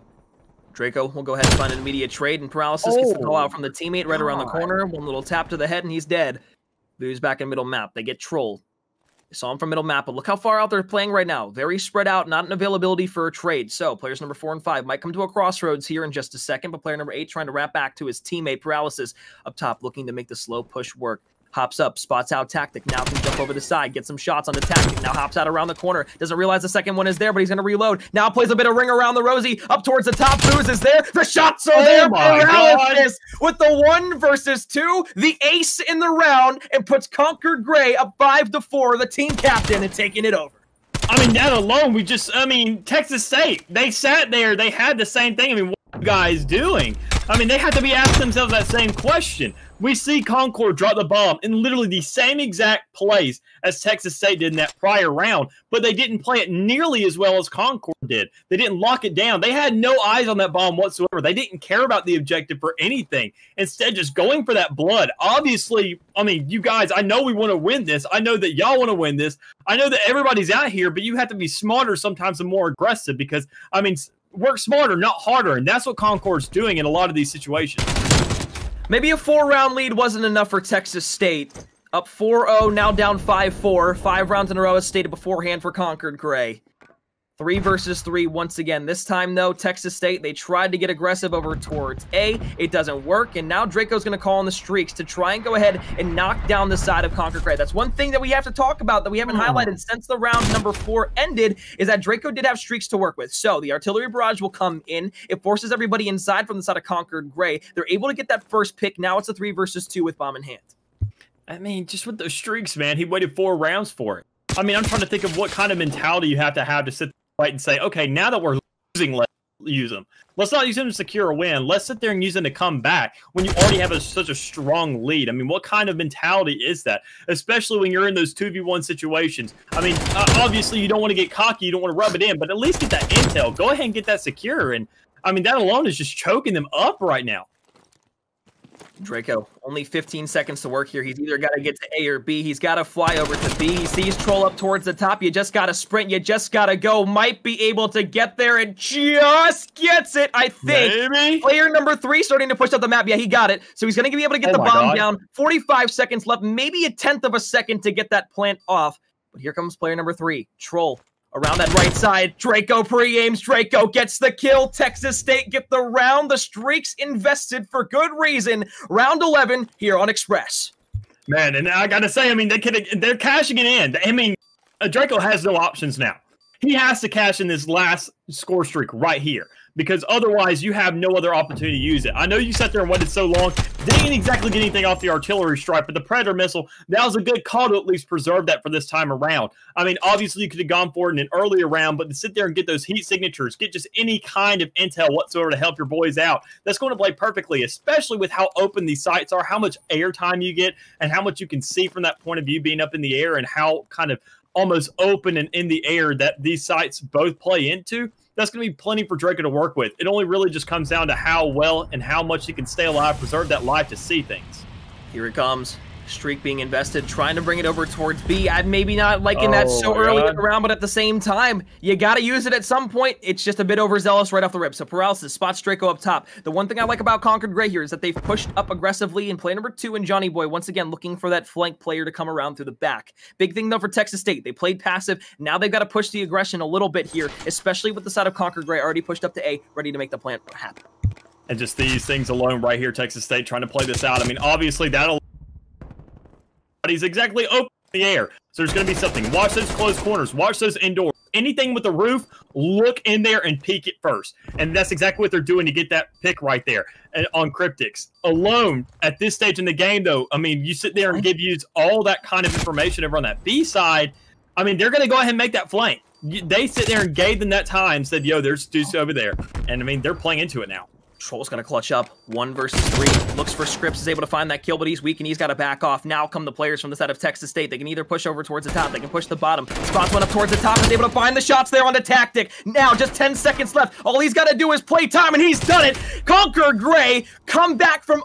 [SPEAKER 1] Draco will go ahead and find an immediate trade, and Paralysis gets the call out from the teammate right around the corner. One little tap to the head, and he's dead. Boo's back in middle map. They get trolled. They saw him from middle map, but look how far out they're playing right now. Very spread out, not an availability for a trade. So players number 4 and 5 might come to a crossroads here in just a second, but player number 8 trying to wrap back to his teammate Paralysis up top, looking to make the slow push work. Hops up, spots out Tactic, now can jump over the side, get some shots on the Tactic, now hops out around the corner, doesn't realize the second one is there, but he's going to reload, now plays a bit of ring around the Rosie, up towards the top, Booz is there, the shots are there, Paralysis with the 1 versus 2, the ace in the round, and puts Concord Gray up 5-4, the team captain, and taking it over.
[SPEAKER 2] I mean, that alone, Texas State, they sat there, they had the same thing. I mean, what are you guys doing? I mean, they have to be asking themselves that same question. We see Concord drop the bomb in literally the same exact plays as Texas State did in that prior round, but they didn't play it nearly as well as Concord did. They didn't lock it down. They had no eyes on that bomb whatsoever. They didn't care about the objective for anything. Instead, just going for that blood. Obviously, I mean, you guys, I know we want to win this. I know that y'all want to win this. I know that everybody's out here, but you have to be smarter sometimes and more aggressive because, I mean, work smarter, not harder, and that's what Concord's doing in a lot of these situations.
[SPEAKER 1] Maybe a 4-round lead wasn't enough for Texas State. Up 4-0, now down 5-4. 5 rounds in a row as stated beforehand for Concord Gray. 3 versus 3 once again. This time, though, Texas State, they tried to get aggressive over towards A. It doesn't work, and now Draco's going to call on the streaks to try and go ahead and knock down the side of Concord Gray. That's one thing that we have to talk about that we haven't highlighted since the round number 4 ended, is that Draco did have streaks to work with. So the artillery barrage will come in. It forces everybody inside from the side of Concord Gray. They're able to get that first pick. Now it's a 3 versus 2 with bomb in hand.
[SPEAKER 2] I mean, just with those streaks, man, he waited 4 rounds for it. I mean, I'm trying to think of what kind of mentality you have to sit right and say, okay, now that we're losing, let's use them. Let's not use them to secure a win. Let's sit there and use them to come back when you already have such a strong lead. I mean, what kind of mentality is that? Especially when you're in those 2v1 situations. I mean, obviously you don't want to get cocky, you don't want to rub it in, but at least get that intel. Go ahead and get that secure. And I mean, that alone is just choking them up right now.
[SPEAKER 1] Draco, only 15 seconds to work here. He's either got to get to A or B. He's got to fly over to B. He sees Troll up towards the top. You just got to sprint. You just got to go. Might be able to get there and just gets it, I think.
[SPEAKER 2] Maybe.
[SPEAKER 1] Player number 3 starting to push up the map. Yeah, he got it. So he's going to be able to get the bomb down. 45 seconds left. Maybe a 1/10 of a second to get that plant off. But here comes player number 3, Troll. Around that right side, Draco pre-aims, Draco gets the kill, Texas State get the round, the streaks invested for good reason. Round 11 here on Express.
[SPEAKER 2] Man, and I gotta say, I mean, they're cashing it in. I mean, Draco has no options now. He has to cash in this last score streak right here, because otherwise you have no other opportunity to use it. I know you sat there and waited so long, didn't exactly get anything off the artillery strike, but the Predator missile, that was a good call to at least preserve that for this time around. I mean, obviously you could have gone for it in an earlier round, but to sit there and get those heat signatures, get just any kind of intel whatsoever to help your boys out, that's going to play perfectly, especially with how open these sites are, how much airtime you get, and how much you can see from that point of view being up in the air, and how kind of almost open and in the air that these sites both play into. That's going to be plenty for Draco to work with. It only really just comes down to how well and how much he can stay alive, preserve that life to see things.
[SPEAKER 1] Here it comes. Streak being invested, trying to bring it over towards B. I'm maybe not liking that so early in the round, but at the same time, you got to use it at some point. It's just a bit overzealous right off the rip. So Paralysis spots Draco up top. The one thing I like about Concord Gray here is that they've pushed up aggressively in play number 2 and Johnny Boy, once again looking for that flank player to come around through the back. Big thing though for Texas State, they played passive. Now they've got to push the aggression a little bit here, especially with the side of Concord Gray already pushed up to A, ready to make the plant happen.
[SPEAKER 2] And just these things alone right here, Texas State trying to play this out. I mean, obviously that'll he's exactly open in the air. So there's going to be something. Watch those close corners. Watch those indoors. anything with the roof, look in there and peek it first. And that's exactly what they're doing to get that pick right there on Cryptics. Alone, at this stage in the game, though, I mean, you sit there and give you all that kind of information over on that B side. I mean, they're going to go ahead and make that flank. They sit there and gave them that time, said, yo, there's Deuce over there. And, I mean, they're playing into it now.
[SPEAKER 1] Troll's going to clutch up. 1 versus 3. Looks for Scripps, is able to find that kill, but he's weak and he's got to back off. Now come the players from the side of Texas State. They can either push over towards the top. They can push the bottom. Spots one up towards the top. Is able to find the shots there on the tactic. Now just 10 seconds left. All he's got to do is play time, and he's done it. Conquer Gray come back from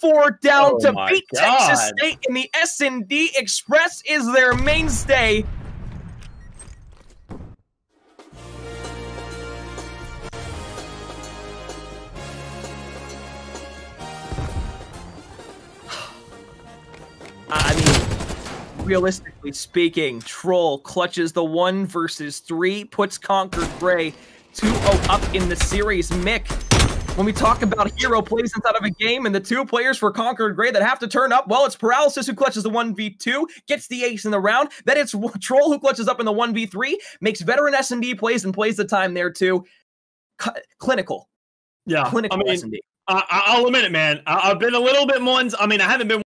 [SPEAKER 1] 0-4 down to beat Texas State in the S&D. Express is their mainstay. I mean, realistically speaking, Troll clutches the 1 versus 3, puts Conquer Gray 2-0 up in the series. Mick, when we talk about hero plays inside of a game and the 2 players for Conquer Gray that have to turn up, well, it's Paralysis who clutches the 1v2, gets the ace in the round. Then it's Troll who clutches up in the 1v3, makes veteran S&D plays and plays the time there too. Clinical.
[SPEAKER 2] Yeah.
[SPEAKER 1] Clinical,
[SPEAKER 2] I mean,
[SPEAKER 1] S&D.
[SPEAKER 2] I'll admit it, man. I've been a little bit ones. I mean, I haven't been.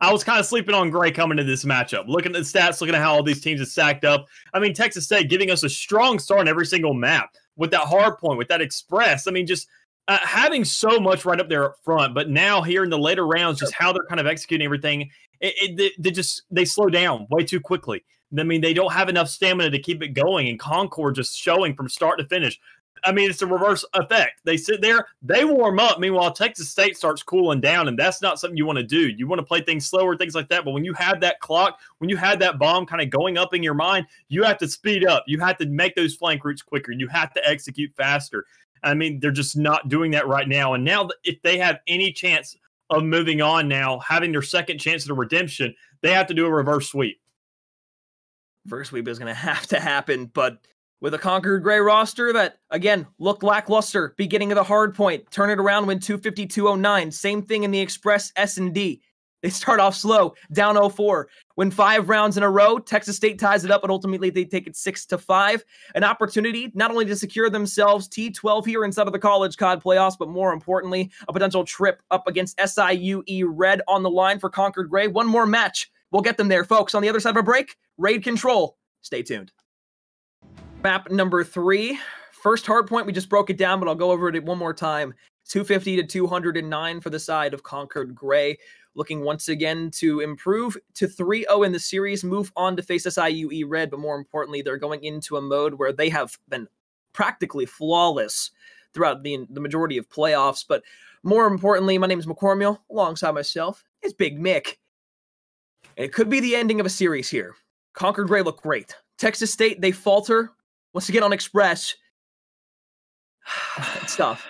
[SPEAKER 2] I was kind of sleeping on Gray coming into this matchup. Looking at the stats, looking at how all these teams are stacked up. I mean, Texas State giving us a strong start in every single map with that hard point, with that express. I mean, just having so much right up there up front. But now here in the later rounds, just how they're kind of executing everything, they slow down way too quickly. I mean, they don't have enough stamina to keep it going, and Concord just showing from start to finish. I mean, it's a reverse effect. They sit there, they warm up. Meanwhile, Texas State starts cooling down, and that's not something you want to do. You want to play things slower, things like that. But when you have that clock, when you have that bomb kind of going up in your mind, you have to speed up. You have to make those flank routes quicker. You have to execute faster. I mean, they're just not doing that right now. And now if they have any chance of moving on now, having their second chance at a redemption, they have to do a reverse sweep.
[SPEAKER 1] Reverse sweep is going to have to happen, but with a Conquer Gray roster that, again, looked lackluster, beginning of the hard point, turn it around, win 250-209. Same thing in the Express S&D. They start off slow, down 0-4. Win 5 rounds in a row, Texas State ties it up, but ultimately they take it 6-5. An opportunity not only to secure themselves T12 here inside of the College COD playoffs, but more importantly, a potential trip up against SIUE Red on the line for Conquer Gray. One more match. We'll get them there, folks. On the other side of a break, Raid Control. Stay tuned. Map number 3. First hard point, we just broke it down, but I'll go over it one more time. 250-209 for the side of Conquered Gray. Looking once again to improve to 3-0 in the series, move on to face SIUE Red, but more importantly, they're going into a mode where they have been practically flawless throughout the majority of playoffs. But more importantly, my name is McCormiel. Alongside myself is Big Mick. And it could be the ending of a series here. Conquered Gray look great. Texas State, they falter. Once again on Express, it's tough.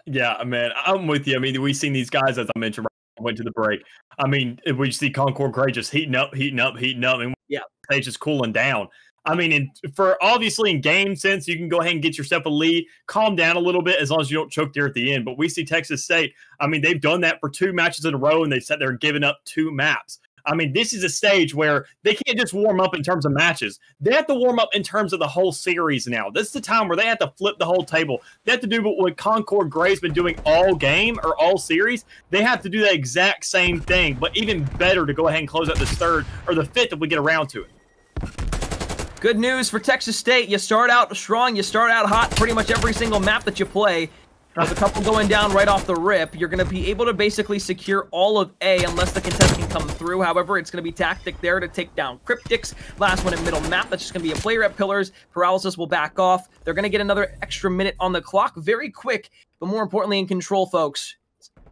[SPEAKER 2] Yeah, man, I'm with you. I mean, we've seen these guys, as I mentioned, went to the break. I mean, we see Concord Gray just heating up, and
[SPEAKER 1] yeah,
[SPEAKER 2] they just cooling down. I mean, for obviously in game sense, you can go ahead and get yourself a lead, calm down a little bit as long as you don't choke there at the end. But we see Texas State. I mean, they've done that for 2 matches in a row, and they've sat there and given up 2 maps. I mean, this is a stage where they can't just warm up in terms of matches. They have to warm up in terms of the whole series now. This is the time where they have to flip the whole table. They have to do what Concord Gray's been doing all game or all series. They have to do that exact same thing, but even better to go ahead and close out this 3rd or the 5th if we get around to it.
[SPEAKER 1] Good news for Texas State. You start out strong, you start out hot pretty much every single map that you play. With a couple going down right off the rip, you're going to be able to basically secure all of A unless the contest can come through. However, it's going to be tactic there to take down Cryptics. Last one in middle map. That's just going to be a player at Pillars. Paralysis will back off. They're going to get another extra minute on the clock. Very quick, but more importantly in control, folks.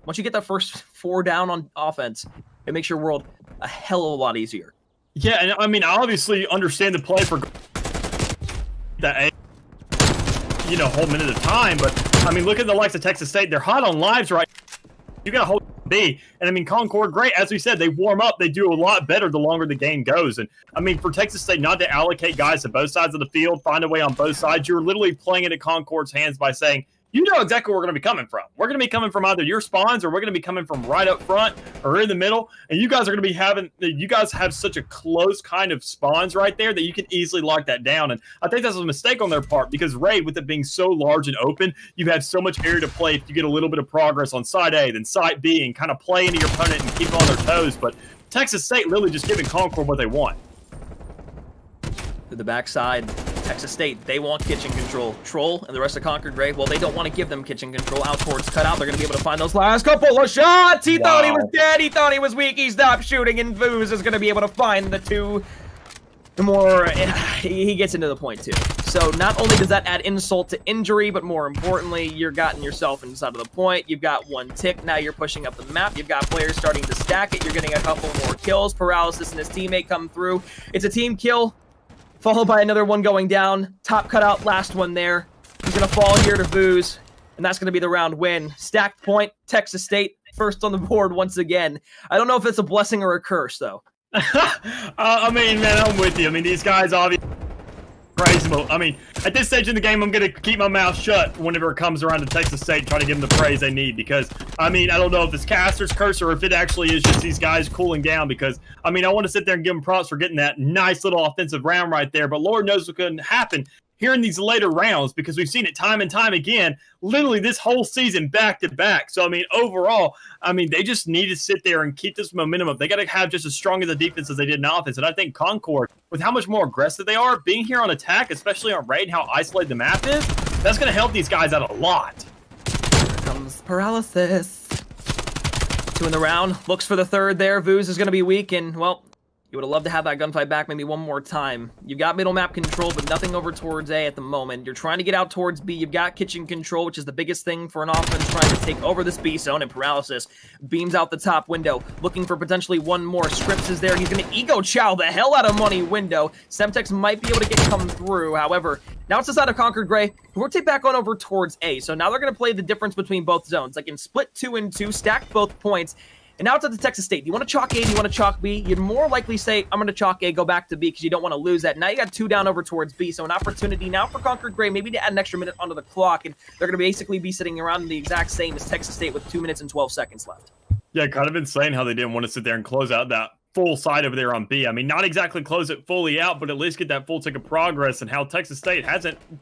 [SPEAKER 1] Once you get that first 4 down on offense, it makes your world a hell of a lot easier.
[SPEAKER 2] Yeah, and I mean, I obviously understand the play for that, whole minute of time, but I mean, look at the likes of Texas State. They're hot on lives right now. You got to hold B. And I mean, Concord, great. As we said, they warm up. They do a lot better the longer the game goes. And I mean, for Texas State not to allocate guys to both sides of the field, find a way on both sides, you're literally playing it at Concord's hands by saying, you know exactly where we're going to be coming from. We're going to be coming from either your spawns or we're going to be coming from right up front or in the middle. And you guys are going to be you guys have such a close kind of spawns right there that you can easily lock that down. And I think that's a mistake on their part because Raid, with it being so large and open, you have so much area to play if you get a little bit of progress on side A, then side B, and kind of play into your opponent and keep them on their toes. But Texas State literally just giving Concord what they want.
[SPEAKER 1] To the backside, Texas State, they want kitchen control. Troll and the rest of Concord Gray, well, they don't want to give them kitchen control. Out towards cutout, they're going to be able to find those last couple of shots. He thought he was dead. He thought he was weak. He stopped shooting, and Vooz is going to be able to find the two. The more he gets into the point too. So not only does that add insult to injury, but more importantly, you're gotten yourself inside of the point. You've got one tick. Now you're pushing up the map. You've got players starting to stack it. You're getting a couple more kills. Paralysis and his teammate come through. It's a team kill, followed by another one going down. Top cutout, last one there. He's going to fall here to Vooz, and that's going to be the round win. Stacked point, Texas State, first on the board once again. I don't know if it's a blessing or a curse, though.
[SPEAKER 2] I mean, man, I'm with you. I mean, these guys obviously praise. I mean, at this stage in the game, I'm going to keep my mouth shut whenever it comes around to Texas State, trying to give them the praise they need because, I mean, I don't know if it's caster's curse or if it actually is just these guys cooling down because, I mean, I want to sit there and give them props for getting that nice little offensive round right there, but Lord knows what couldn't happen here in these later rounds because we've seen it time and time again, literally this whole season back to back. So, I mean, overall, I mean, they just need to sit there and keep this momentum up. They got to have just as strong as a defense as they did in offense. And I think Concord, with how much more aggressive they are, being here on attack, especially on raid and how isolated the map is, that's going to help these guys out a lot.
[SPEAKER 1] Here comes Paralysis. Two in the round. Looks for the third there. Vooz is going to be weak, and, well, you would have loved to have that gunfight back maybe one more time. You've got middle map control, but nothing over towards A at the moment. You're trying to get out towards B. You've got kitchen control, which is the biggest thing for an offense trying to take over this B zone, and Paralysis beams out the top window, looking for potentially one more. Scripps is there. He's going to ego chow the hell out of money window. Semtex might be able to get come through. However, now it's the side of Concord Gray, who rotate back on over towards A. So now they're going to play the difference between both zones. They can split 2 and 2, stack both points. And now it's at the Texas State. Do you want to chalk A? Do you want to chalk B? You'd more likely say, I'm going to chalk A, go back to B, because you don't want to lose that. Now you got 2 down over towards B, so an opportunity now for Concord Gray maybe to add an extra minute onto the clock, and they're going to basically be sitting around the exact same as Texas State with 2 minutes and 12 seconds left.
[SPEAKER 2] Yeah, kind of insane how they didn't want to sit there and close out that full side over there on B. I mean, not exactly close it fully out, but at least get that full tick of progress, and how Texas State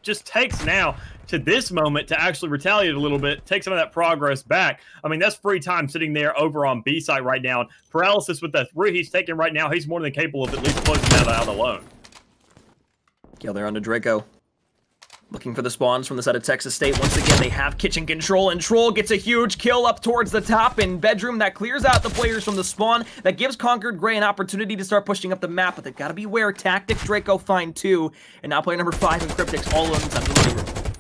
[SPEAKER 2] just takes now to this moment to actually retaliate a little bit, take some of that progress back. I mean, that's free time sitting there over on B side right now. And Paralysis with that 3 he's taking right now, he's more than capable of at least closing that out alone.
[SPEAKER 1] Kill there onto Draco. Looking for the spawns from the side of Texas State. Once again, they have kitchen control, and Troll gets a huge kill up towards the top in Bedroom. That clears out the players from the spawn. That gives Concord Gray an opportunity to start pushing up the map, but they've got to beware. Tactics, Draco find 2, and now player number 5 in Cryptics all alone inside the money room.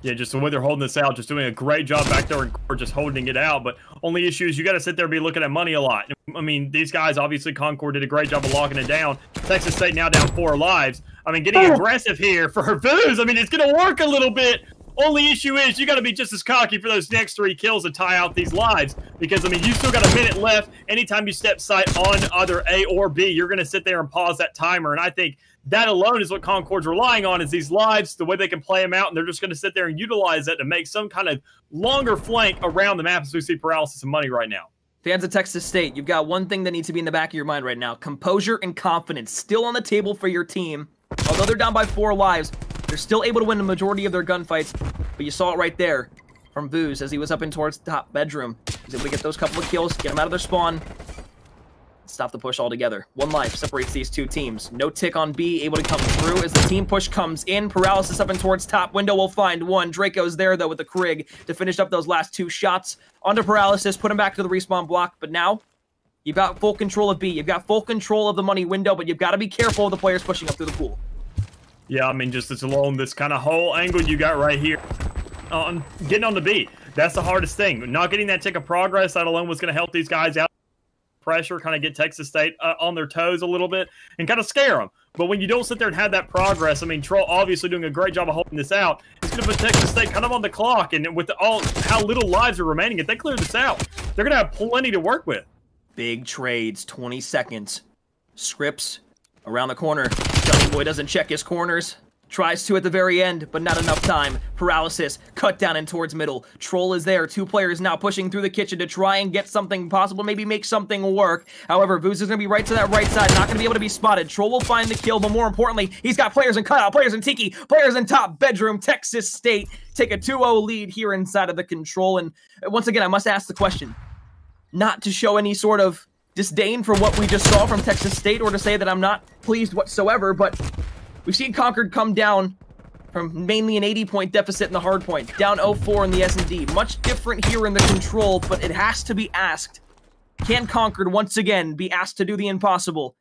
[SPEAKER 2] Yeah, just the way they're holding this out, just doing a great job back there and just holding it out. But only issue is you got to sit there and be looking at money a lot. I mean, these guys, obviously, Concord did a great job of locking it down. Texas State now down 4 lives. I mean, getting aggressive here for Vooz, I mean, it's going to work a little bit. Only issue is you got to be just as cocky for those next 3 kills to tie out these lives. Because, I mean, you still got a minute left. Anytime you step sight on either A or B, you're going to sit there and pause that timer. And I think that alone is what Concord's relying on, is these lives, the way they can play them out, and they're just going to sit there and utilize that to make some kind of longer flank around the map as we see Paralysis and money right now.
[SPEAKER 1] Fans of Texas State, you've got one thing that needs to be in the back of your mind right now. Composure and confidence still on the table for your team. Although they're down by 4 lives, they're still able to win the majority of their gunfights. But you saw it right there from Vooz as he was up in towards the top bedroom. He's able to get those couple of kills, get them out of their spawn, stop the push altogether. 1 life separates these 2 teams. No tick on B, able to come through as the team push comes in. Paralysis up and towards top window will find 1. Draco's there, though, with the Krig to finish up those last 2 shots. Onto Paralysis, put him back to the respawn block. But now, you've got full control of B. You've got full control of the money window, but you've got to be careful of the players pushing up through the pool.
[SPEAKER 2] Yeah, I mean, just it's alone this kind of whole angle you got right here on getting on the B. That's the hardest thing. Not getting that tick of progress, that alone was going to help these guys out. Pressure, kind of get Texas State on their toes a little bit and kind of scare them. But when you don't sit there and have that progress, I mean, Troll obviously doing a great job of holding this out. It's going to put Texas State kind of on the clock, and with how little lives are remaining, if they clear this out, they're going to have plenty to work with.
[SPEAKER 1] Big trades, 20 seconds. Scripps around the corner. Johnny Boy doesn't check his corners. Tries to at the very end, but not enough time. Paralysis, cut down and towards middle. Troll is there. 2 players now pushing through the kitchen to try and get something possible, maybe make something work. However, Vooz is going to be right to that right side, not going to be able to be spotted. Troll will find the kill, but more importantly, he's got players in cutout, players in Tiki, players in top bedroom. Texas State take a 2-0 lead here inside of the control. And once again, I must ask the question, not to show any sort of disdain for what we just saw from Texas State or to say that I'm not pleased whatsoever, but we've seen Concord come down from mainly an 80-point deficit in the hard point, down 0-4 in the S&D. Much different here in the control, but it has to be asked. Can Concord once again be asked to do the impossible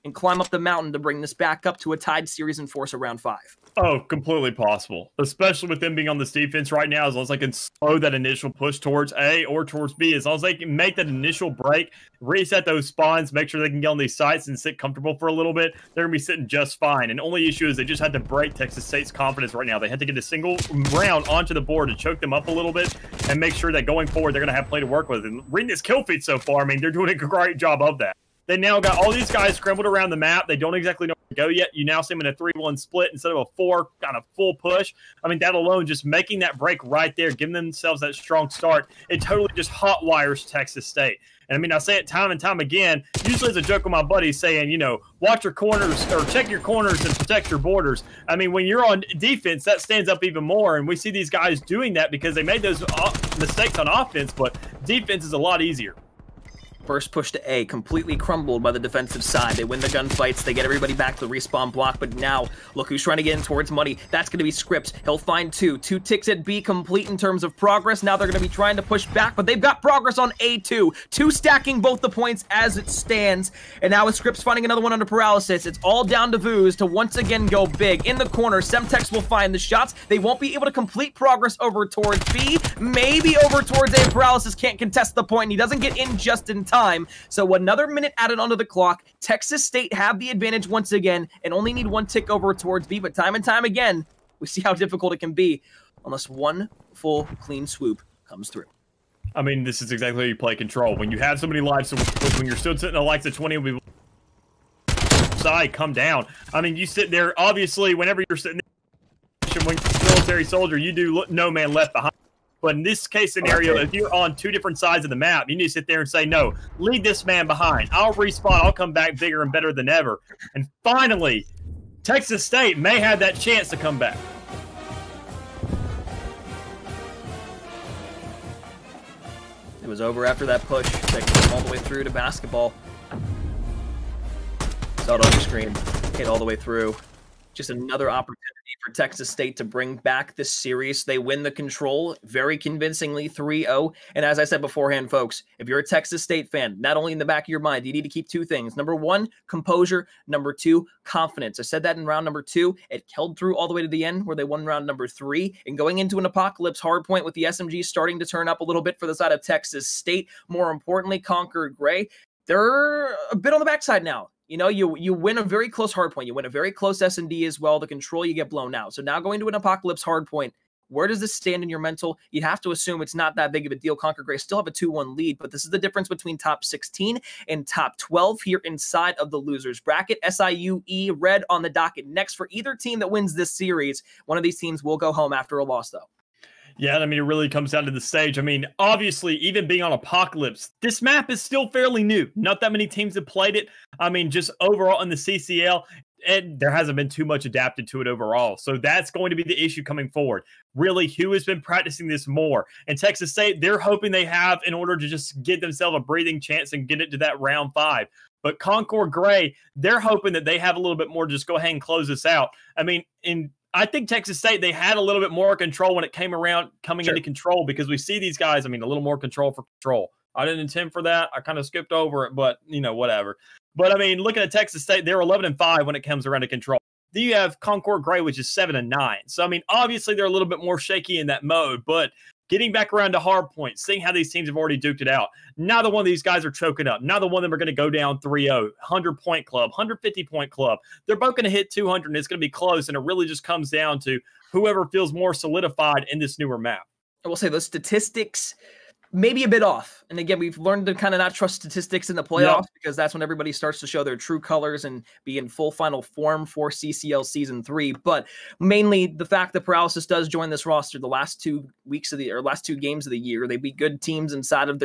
[SPEAKER 1] and climb up the mountain to bring this back up to a tied series and force a round 5?
[SPEAKER 2] Oh, completely possible, especially with them being on this defense right now. As long as they can slow that initial push towards A or towards B, as long as they can make that initial break, reset those spawns, make sure they can get on these sites and sit comfortable for a little bit, they're going to be sitting just fine. And the only issue is they just had to break Texas State's confidence right now. They had to get a single round onto the board to choke them up a little bit and make sure that going forward, they're going to have play to work with. And reading this kill feed so far, I mean, they're doing a great job of that. They now got all these guys scrambled around the map. They don't exactly know where to go yet. You now see them in a 3-1 split instead of a 4 kind of full push. I mean, that alone, just making that break right there, giving themselves that strong start, it totally just hot wires Texas State. And I mean, I say it time and time again, usually as a joke with my buddies saying, you know, watch your corners or check your corners and protect your borders. I mean, when you're on defense, that stands up even more. And we see these guys doing that because they made those mistakes on offense, but defense is a lot easier.
[SPEAKER 1] First push to A, completely crumbled by the defensive side. They win the gunfights, they get everybody back to the respawn block, but now, look who's trying to get in towards Money. That's going to be Scripps. He'll find 2. 2 ticks at B, complete in terms of progress. Now they're going to be trying to push back, but they've got progress on A2. 2 stacking both the points as it stands, and now with Scripps finding another one under Paralysis, it's all down to Vooz to once again go big. In the corner, Semtex will find the shots. They won't be able to complete progress over towards B, maybe over towards A. Paralysis can't contest the point, and he doesn't get in just in time. So another minute added onto the clock. Texas State have the advantage once again and only need 1 tick over towards B, but time and time again, we see how difficult it can be unless 1 full clean swoop comes through.
[SPEAKER 2] I mean, this is exactly how you play control. When you have so many lives, so when you're still sitting at likes of 20, we side come down. I mean, you sit there, obviously, whenever you're sitting there, when you're a military soldier, you do no man left behind. But in this case scenario, if you're on 2 different sides of the map, you need to sit there and say, no, leave this man behind. I'll respawn. I'll come back bigger and better than ever. And finally, Texas State may have that chance to come back.
[SPEAKER 1] It was over after that push. Taking them all the way through to basketball. Saw it on the screen. Hit all the way through. Just another opportunity for Texas State to bring back this series. They win the control very convincingly, 3-0. And as I said beforehand, folks, if you're a Texas State fan, not only in the back of your mind, you need to keep 2 things. Number 1, composure. Number 2, confidence. I said that in round number 2. It held through all the way to the end where they won round number 3. And going into an apocalypse hardpoint with the SMG starting to turn up a little bit for the side of Texas State. More importantly, Concord Gray, they're a bit on the backside now. You know, you win a very close hardpoint. You win a very close S&D as well. The control, you get blown out. So now going to an apocalypse hardpoint, where does this stand in your mental? You'd have to assume it's not that big of a deal. Concord Gray still have a 2-1 lead, but this is the difference between top 16 and top 12 here inside of the losers bracket. SIUE red on the docket next for either team that wins this series. One of these teams will go home after a loss, though.
[SPEAKER 2] Yeah, I mean, it really comes down to the stage. I mean, obviously, even being on Apocalypse, this map is still fairly new. Not that many teams have played it. I mean, just overall in the CCL, and there hasn't been too much adapted to it overall. So that's going to be the issue coming forward. Really, who has been practicing this more? And Texas State, they're hoping they have in order to just give themselves a breathing chance and get it to that round 5. But Concord Gray, they're hoping that they have a little bit more, just go ahead and close this out. I mean, I think Texas State, they had a little bit more control when it came around coming into control, because we see these guys, I mean, a little more control for control. I didn't intend for that. I kind of skipped over it, but, you know, whatever. But, I mean, looking at Texas State, they're 11-5 when it comes around to control. Then you have Concord Gray, which is 7-9. So, I mean, obviously they're a little bit more shaky in that mode, but getting back around to hard points, seeing how these teams have already duked it out. Neither one of these guys are choking up. Neither one of them are going to go down 3-0, 100-point club, 150-point club. They're both going to hit 200, and it's going to be close, and it really just comes down to whoever feels more solidified in this newer map.
[SPEAKER 1] I will say those statistics, maybe a bit off. And again, we've learned to kind of not trust statistics in the playoffs because that's when everybody starts to show their true colors and be in full final form for CCL Season 3. But mainly the fact that Paralysis does join this roster the last 2 weeks of the or last 2 games of the year. They beat good teams inside of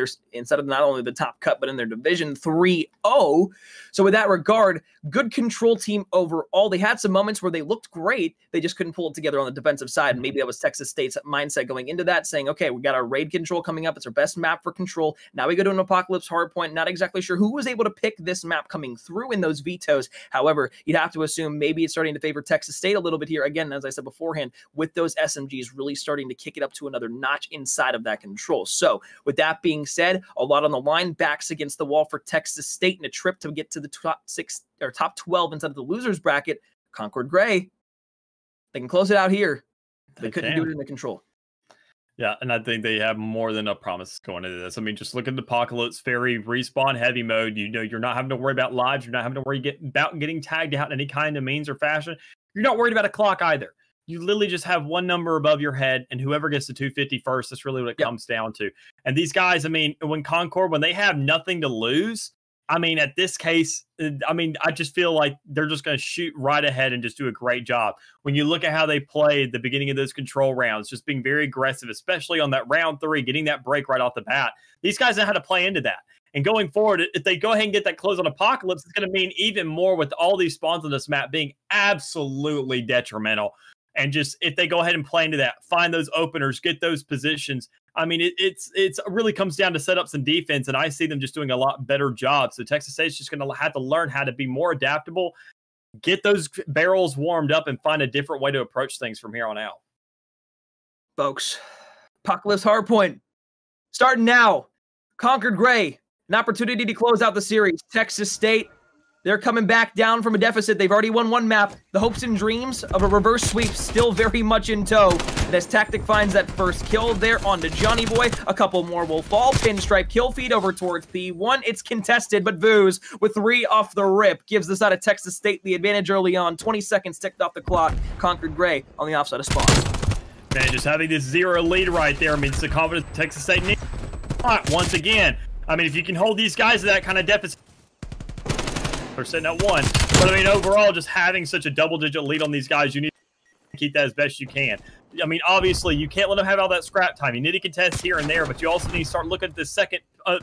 [SPEAKER 1] not only the top cut, but in their division 3-0. So with that regard, good control team overall. They had some moments where they looked great. They just couldn't pull it together on the defensive side. And maybe that was Texas State's mindset going into that, saying, okay, we got our raid control coming up. It's our best map for control. Now we go to an Apocalypse Hardpoint. Not exactly sure who was able to pick this map coming through in those vetoes. However, you'd have to assume maybe it's starting to favor Texas State a little bit here. Again, as I said beforehand, with those SMGs really starting to kick it up to another notch inside of that control. So with that being said, a lot on the line, backs against the wall for Texas State in a trip to get to the top 12 inside of the losers bracket. Concord Gray, they can close it out here. They couldn't do it in the control.
[SPEAKER 2] Yeah, and I think they have more than a promise going into this. I mean, just look at the Apocalypse, very respawn heavy mode. You know, you're not having to worry about lives. You're not having to worry about getting tagged out in any kind of means or fashion. You're not worried about a clock either. You literally just have one number above your head, and whoever gets to 250 first, that's really what it comes down to. And these guys, I mean, when Concord, when they have nothing to lose, I mean, at this case, I mean, I just feel like they're just going to shoot right ahead and just do a great job. When you look at how they played the beginning of those control rounds, just being very aggressive, especially on that round 3, getting that break right off the bat, these guys know how to play into that. And going forward, if they go ahead and get that close on Apocalypse, it's going to mean even more with all these spawns on this map being absolutely detrimental. And just if they go ahead and play into that, find those openers, get those positions. I mean, it really comes down to setups and defense, and I see them just doing a lot better job. So Texas State's just going to have to learn how to be more adaptable, get those barrels warmed up, and find a different way to approach things from here on out.
[SPEAKER 1] Folks, Apocalypse Hardpoint, starting now. Concord Gray, an opportunity to close out the series. Texas State, they're coming back down from a deficit. They've already won one map. The hopes and dreams of a reverse sweep still very much in tow. And as Tactic finds that first kill there onto Johnny Boy, a couple more will fall. Pinstripe kill feed over towards P1. It's contested, but Vooz with 3 off the rip gives the side of Texas State the advantage early on. 20 seconds ticked off the clock. Concord Gray on the offside of spawn.
[SPEAKER 2] Man, just having this 0 lead right there means the confidence Texas State needs. Once again, I mean, if you can hold these guys to that kind of deficit, they're sitting at 1. But I mean, overall, just having such a double-digit lead on these guys, you need to keep that as best you can. I mean, obviously, you can't let them have all that scrap time. You need to contest here and there, but you also need to start looking at the second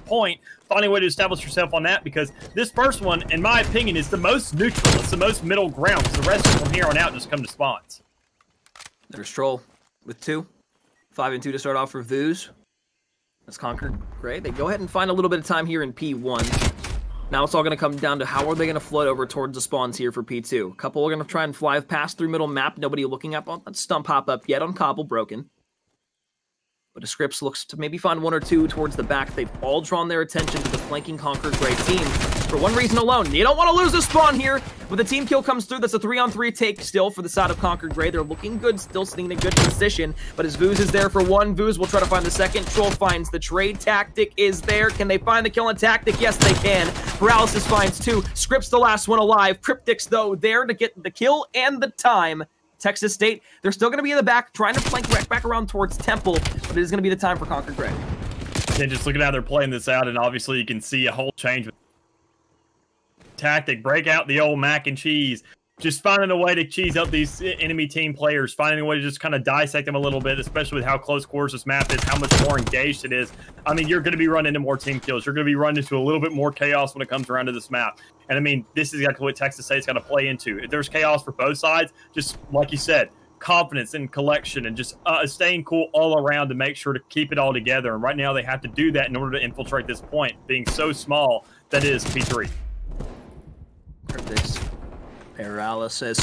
[SPEAKER 2] point, finding a way to establish yourself on that, because this first one, in my opinion, is the most neutral. It's the most middle ground, because the rest from here on out just come to spawns.
[SPEAKER 1] There's Troll with 2. 5 and 2 to start off for Vooz. That's Concord Gray. They go ahead and find a little bit of time here in P1. Now it's all going to come down to how are they going to float over towards the spawns here for P2. A couple are going to try and fly past through middle map. Nobody looking up on that stump hop up yet on Cobble broken. But Scripps looks to maybe find 1 or 2 towards the back. They've all drawn their attention to the flanking Concord Gray team for one reason alone. You don't want to lose this spawn here. When the team kill comes through, that's a 3-on-3 take still for the side of Concord Gray. They're looking good, still sitting in a good position. But as Vooz is there for 1, Vooz will try to find the second. Troll finds the trade. Tactic is there. Can they find the kill on Tactic? Yes, they can. Paralysis finds 2. Scripps the last one alive. Cryptics, though, there to get the kill and the time. Texas State, they're still going to be in the back, trying to flank back around towards Temple, but it is going to be the time for Concord Gray.
[SPEAKER 2] And just look at how they're playing this out, and obviously you can see a whole change with Tactic. Break out the old mac and cheese. Just finding a way to cheese up these enemy team players, finding a way to just kind of dissect them a little bit, especially with how close quarters this map is, how much more engaged it is. I mean, you're going to be running into more team kills. You're going to be running into a little bit more chaos when it comes around to this map. And I mean, this is exactly what Texas State's got to play into. If there's chaos for both sides, just like you said, confidence and collection and just staying cool all around to make sure to keep it all together. And right now they have to do that in order to infiltrate this point, being so small that is P3.
[SPEAKER 1] Cryptics. Paralysis,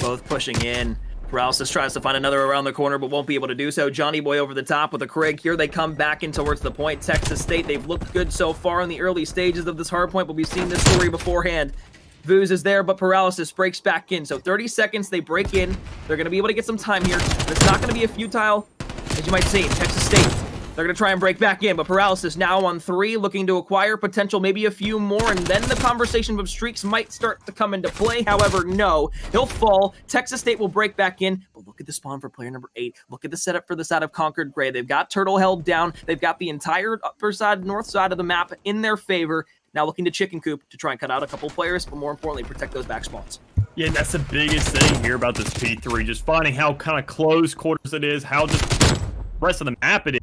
[SPEAKER 1] both pushing in. Paralysis tries to find another around the corner, but won't be able to do so. Johnny Boy over the top with a Craig. Here they come back in towards the point. Texas State, they've looked good so far in the early stages of this hard point, but we've seen this story beforehand. Vooz is there, but Paralysis breaks back in. So 30 seconds, they break in. They're going to be able to get some time here. But it's not going to be a futile, as you might see. Texas State They're going to try and break back in, but Paralysis now on 3, looking to acquire potential, maybe a few more, and then the conversation of streaks might start to come into play. However, no, he'll fall. Texas State will break back in, but look at the spawn for player number 8. Look at the setup for the side of Concord Gray. They've got Turtle held down. They've got the entire upper side, north side of the map in their favor. Now looking to chicken coop to try and cut out a couple players, but more importantly, protect those back spawns.
[SPEAKER 2] Yeah, and that's the biggest thing here about this P3, just finding how kind of close quarters it is, how just the rest of the map it is.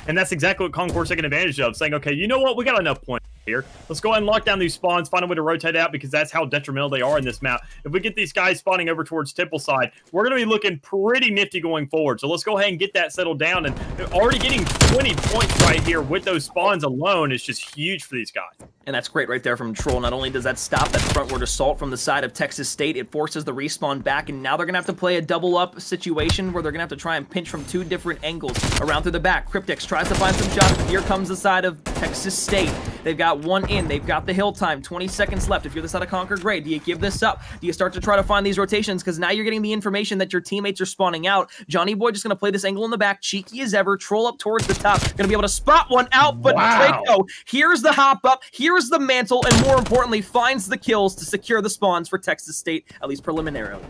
[SPEAKER 2] And that's exactly what Concord's taking advantage of, saying, okay, you know what, we got enough points here. Let's go ahead and lock down these spawns, find a way to rotate out, because that's how detrimental they are in this map. If we get these guys spawning over towards Temple side, we're going to be looking pretty nifty going forward. So let's go ahead and get that settled down. And already getting 20 points right here with those spawns alone is just huge for these guys.
[SPEAKER 1] And that's great right there from Troll. Not only does that stop that frontward assault from the side of Texas State, it forces the respawn back, and now they're going to have to play a double-up situation where they're going to have to try and pinch from 2 different angles around through the back. Cryptix tries to find some shots, but here comes the side of Texas State. They've got 1 in. They've got the hill time. 20 seconds left. If you're the side of Concord Gray, do you give this up? Do you start to try to find these rotations? Because now you're getting the information that your teammates are spawning out. Johnny Boy just going to play this angle in the back, cheeky as ever, troll up towards the top. Going to be able to spot one out, but
[SPEAKER 2] wow.
[SPEAKER 1] Draco, here's the hop up, here's the mantle, and more importantly, finds the kills to secure the spawns for Texas State, at least preliminarily.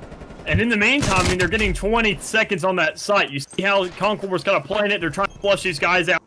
[SPEAKER 2] And in the meantime, I mean, they're getting 20 seconds on that site. You see how Concord was kind of playing it. They're trying to flush these guys out.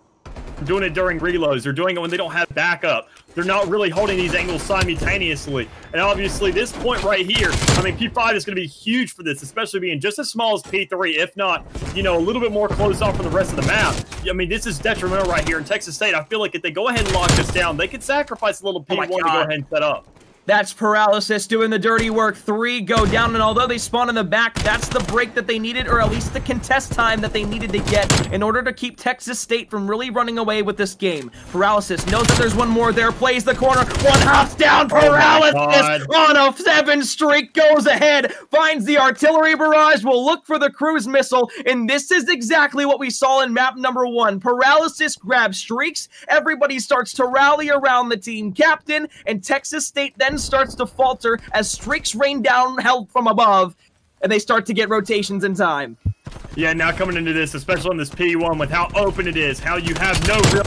[SPEAKER 2] They're doing it during reloads. They're doing it when they don't have backup. They're not really holding these angles simultaneously. And obviously, this point right here, I mean, P5 is going to be huge for this, especially being just as small as P3, if not, you know, a little bit more closed off from the rest of the map. I mean, this is detrimental right here in Texas State. I feel like if they go ahead and lock this down, they could sacrifice a little P1 to go ahead and set up.
[SPEAKER 1] That's Paralysis doing the dirty work. 3 go down, and although they spawn in the back, that's the break that they needed, or at least the contest time that they needed to get in order to keep Texas State from really running away with this game. Paralysis knows that there's one more there, plays the corner, one hops down, Paralysis on a 7 streak, goes ahead, finds the artillery barrage, will look for the cruise missile, and this is exactly what we saw in map number 1. Paralysis grabs streaks, everybody starts to rally around the team captain, and Texas State then starts to falter as streaks rain down help from above, and they start to get rotations in time.
[SPEAKER 2] Yeah, now coming into this, especially on this P1, with how open it is, how you have no real...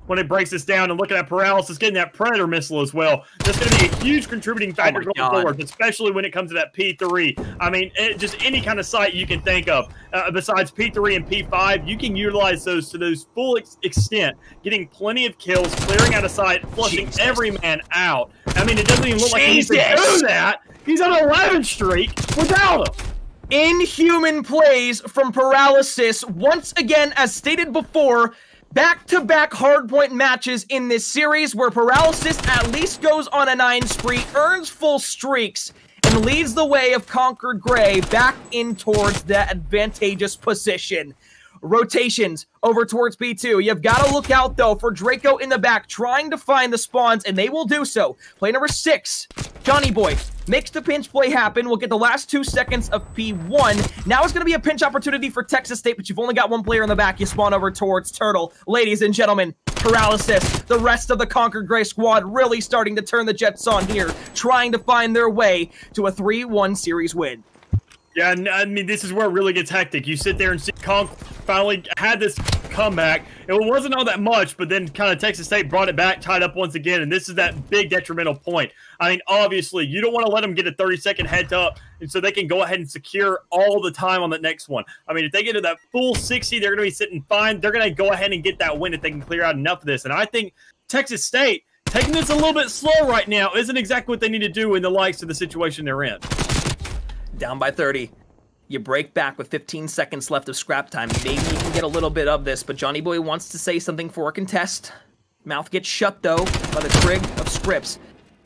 [SPEAKER 2] When it breaks this down, and looking at Paralysis getting that Predator missile as well, that's going to be a huge contributing factor going forward, especially when it comes to that P3. I mean, just any kind of site you can think of, besides P3 and P5, you can utilize those to those full extent, getting plenty of kills, clearing out of sight, flushing every man out. I mean, it doesn't even look like he can do that. He's on an 11 streak without him.
[SPEAKER 1] Inhuman plays from Paralysis, once again, as stated before, back-to-back hardpoint matches in this series where Paralysis at least goes on a 9 spree, earns full streaks, and leads the way of Concord Gray back in towards the advantageous position. Rotations over towards P2. You've got to look out, though, for Draco in the back, trying to find the spawns, and they will do so. Play number 6, Johnny Boy, makes the pinch play happen. We'll get the last 2 seconds of P1. Now it's going to be a pinch opportunity for Texas State, but you've only got 1 player in the back. You spawn over towards Turtle. Ladies and gentlemen, Paralysis, the rest of the Concord Gray squad really starting to turn the Jets on here, trying to find their way to a 3-1 series win.
[SPEAKER 2] Yeah, I mean, this is where it really gets hectic. You sit there and see Concord finally had this comeback. It wasn't all that much, but then kind of Texas State brought it back, tied up once again, and this is that big detrimental point. I mean, obviously, you don't want to let them get a 30-second heads up, and so they can go ahead and secure all the time on the next one. I mean, if they get to that full 60, they're going to be sitting fine. They're going to go ahead and get that win if they can clear out enough of this. And I think Texas State, taking this a little bit slow right now, isn't exactly what they need to do in the likes of the situation they're in.
[SPEAKER 1] Down by 30. You break back with 15 seconds left of scrap time. Maybe you can get a little bit of this, but Johnny Boy wants to say something for a contest. Mouth gets shut, though, by the trig of scripts.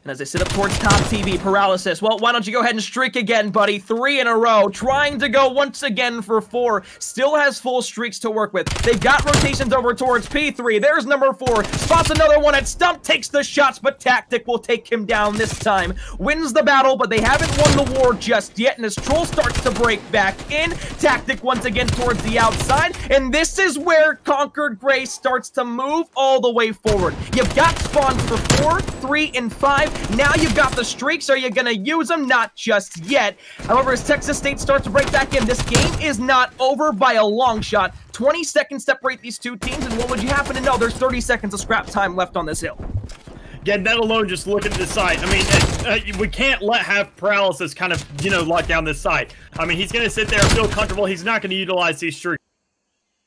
[SPEAKER 1] And as they sit up towards top TV, Paralysis, well, why don't you go ahead and streak again, buddy? 3 in a row, trying to go once again for 4. Still has full streaks to work with. They've got rotations over towards P3. There's number 4. Spots another one at Stump, takes the shots, but Tactic will take him down this time. Wins the battle, but they haven't won the war just yet. And as Troll starts to break back in, Tactic once again towards the outside. And this is where Concord Gray starts to move all the way forward. You've got spawns for 4, 3, and 5. Now you've got the streaks. Are you going to use them? Not just yet. However, as Texas State starts to break back in, this game is not over by a long shot. 20 seconds separate these two teams, and what would you happen to know? There's 30 seconds of scrap time left on this hill.
[SPEAKER 2] Yeah, that alone, just looking at the site. I mean, we can't have paralysis kind of, lock down this site. I mean, he's going to sit there and feel comfortable. He's not going to utilize these streaks.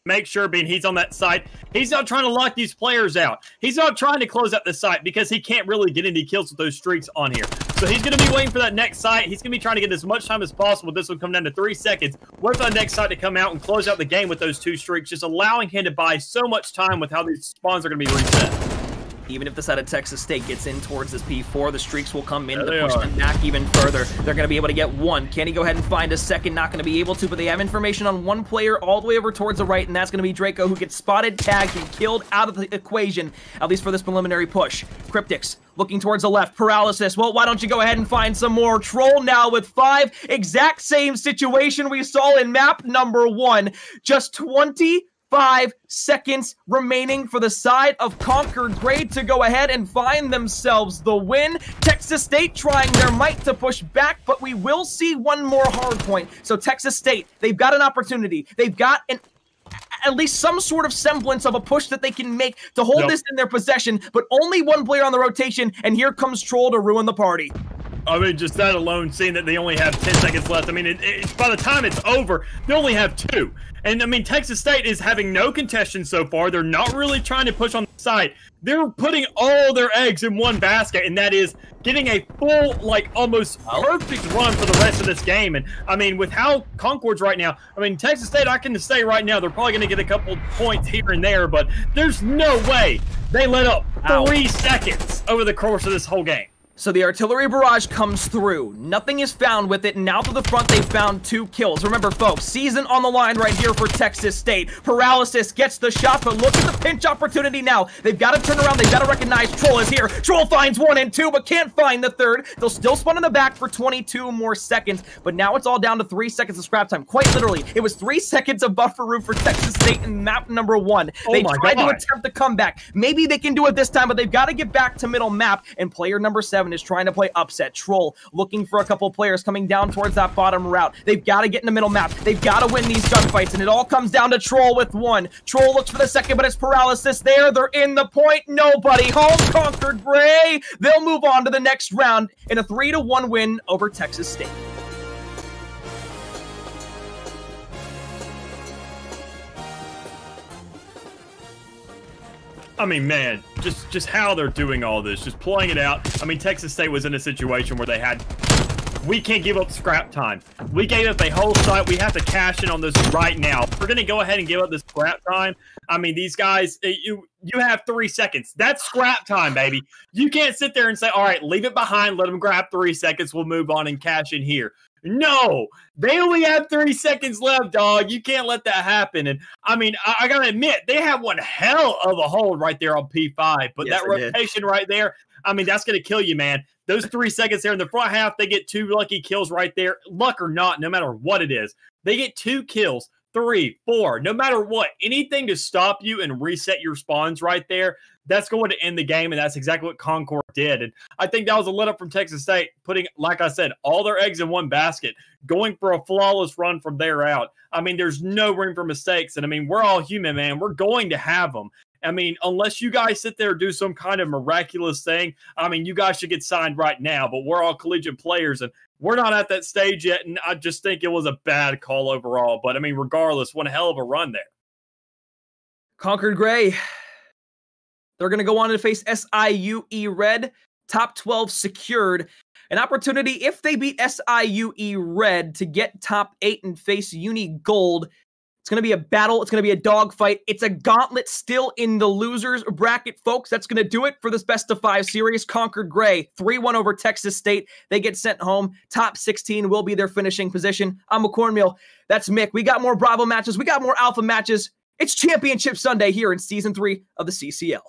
[SPEAKER 2] Make sure, being he's on that site, he's not trying to lock these players out. He's not trying to close out the site because he can't really get any kills with those streaks on here. So he's going to be waiting for that next site. He's going to be trying to get as much time as possible. This will come down to 3 seconds. Wait for that next site to come out and close out the game with those 2 streaks, just allowing him to buy so much time with how these spawns are going to be reset.
[SPEAKER 1] Even if the side of Texas State gets in towards this P4, the streaks will come in to push them back even further. They're going to be able to get 1. Can he go ahead and find a second? Not going to be able to, but they have information on 1 player all the way over towards the right, and that's going to be Draco, who gets spotted, tagged, and killed out of the equation, at least for this preliminary push. Cryptics looking towards the left. Paralysis. Well, why don't you go ahead and find some more? Troll now with 5. Exact same situation we saw in map number 1. Just 25 seconds remaining for the side of Concord Gray to go ahead and find themselves the win. Texas State trying their might to push back, but we will see one more hard point. So Texas State, they've got an opportunity. They've got at least some sort of semblance of a push that they can make to hold this in their possession, but only 1 player on the rotation, and here comes Troll to ruin the party.
[SPEAKER 2] I mean, just that alone, seeing that they only have 10 seconds left. I mean, by the time it's over, they only have 2. And, I mean, Texas State is having no contention so far. They're not really trying to push on the side. They're putting all their eggs in one basket, and that is getting a full, like, almost perfect run for the rest of this game. And, I mean, with how Concord's right now, I mean, Texas State, I can say right now, they're probably going to get a couple points here and there, but there's no way they let up 3 seconds over the course of this whole game.
[SPEAKER 1] So the artillery barrage comes through. Nothing is found with it, and now to the front, they found 2 kills. Remember, folks, season on the line right here for Texas State. Paralysis gets the shot, but look at the pinch opportunity now. They've got to turn around. They've got to recognize Troll is here. Troll finds 1 and 2, but can't find the 3rd. They'll still spawn in the back for 22 more seconds, but now it's all down to 3 seconds of scrap time. Quite literally, it was 3 seconds of buffer room for Texas State in map number 1. They tried to attempt the comeback. Maybe they can do it this time, but they've got to get back to middle map, and player number 7 is trying to play upset. Troll looking for a couple players coming down towards that bottom route. They've got to get in the middle map. They've got to win these gunfights, and it all comes down to Troll with 1. Troll looks for the second, but it's Paralysis there. They're in the point. Nobody home. Concord Gray. They'll move on to the next round in a 3-1 win over Texas State.
[SPEAKER 2] I mean, man, just how they're doing all this, just playing it out. I mean, Texas State was in a situation where they had, we can't give up scrap time. We gave up a whole site. We have to cash in on this right now. We're going to go ahead and give up this scrap time. I mean, these guys, you have 3 seconds. That's scrap time, baby. You can't sit there and say, all right, leave it behind. Let them grab 3 seconds. We'll move on and cash in here. No, they only have 30 seconds left, dog. You can't let that happen. And I mean, I gotta admit, they have one hell of a hold right there on P5. But that rotation right there, I mean, that's gonna kill you, man. Those 3 seconds there in the front half, they get 2 lucky kills right there. Luck or not, no matter what it is, they get 2 kills. 3, 4, no matter what, anything to stop you and reset your spawns right there, that's going to end the game, and that's exactly what Concord did. And I think that was a let up from Texas State, putting, like I said, all their eggs in one basket, going for a flawless run from there out. I mean, there's no room for mistakes, and I mean, we're all human, man. We're going to have them. I mean, unless you guys sit there and do some kind of miraculous thing, I mean, you guys should get signed right now, but we're all collegiate players, and we're not at that stage yet, and I just think it was a bad call overall. But, I mean, regardless, one hell of a run there.
[SPEAKER 1] Concord Gray, they're going to go on to face SIUE Red, top 12 secured. An opportunity, if they beat SIUE Red, to get top 8 and face Uni Gold. It's going to be a battle. It's going to be a dogfight. It's a gauntlet still in the losers bracket, folks. That's going to do it for this best-of-5 series. Concord Gray, 3-1 over Texas State. They get sent home. Top 16 will be their finishing position. I'm McCornmeal. That's Mick. We got more Bravo matches. We got more Alpha matches. It's Championship Sunday here in Season 3 of the CCL.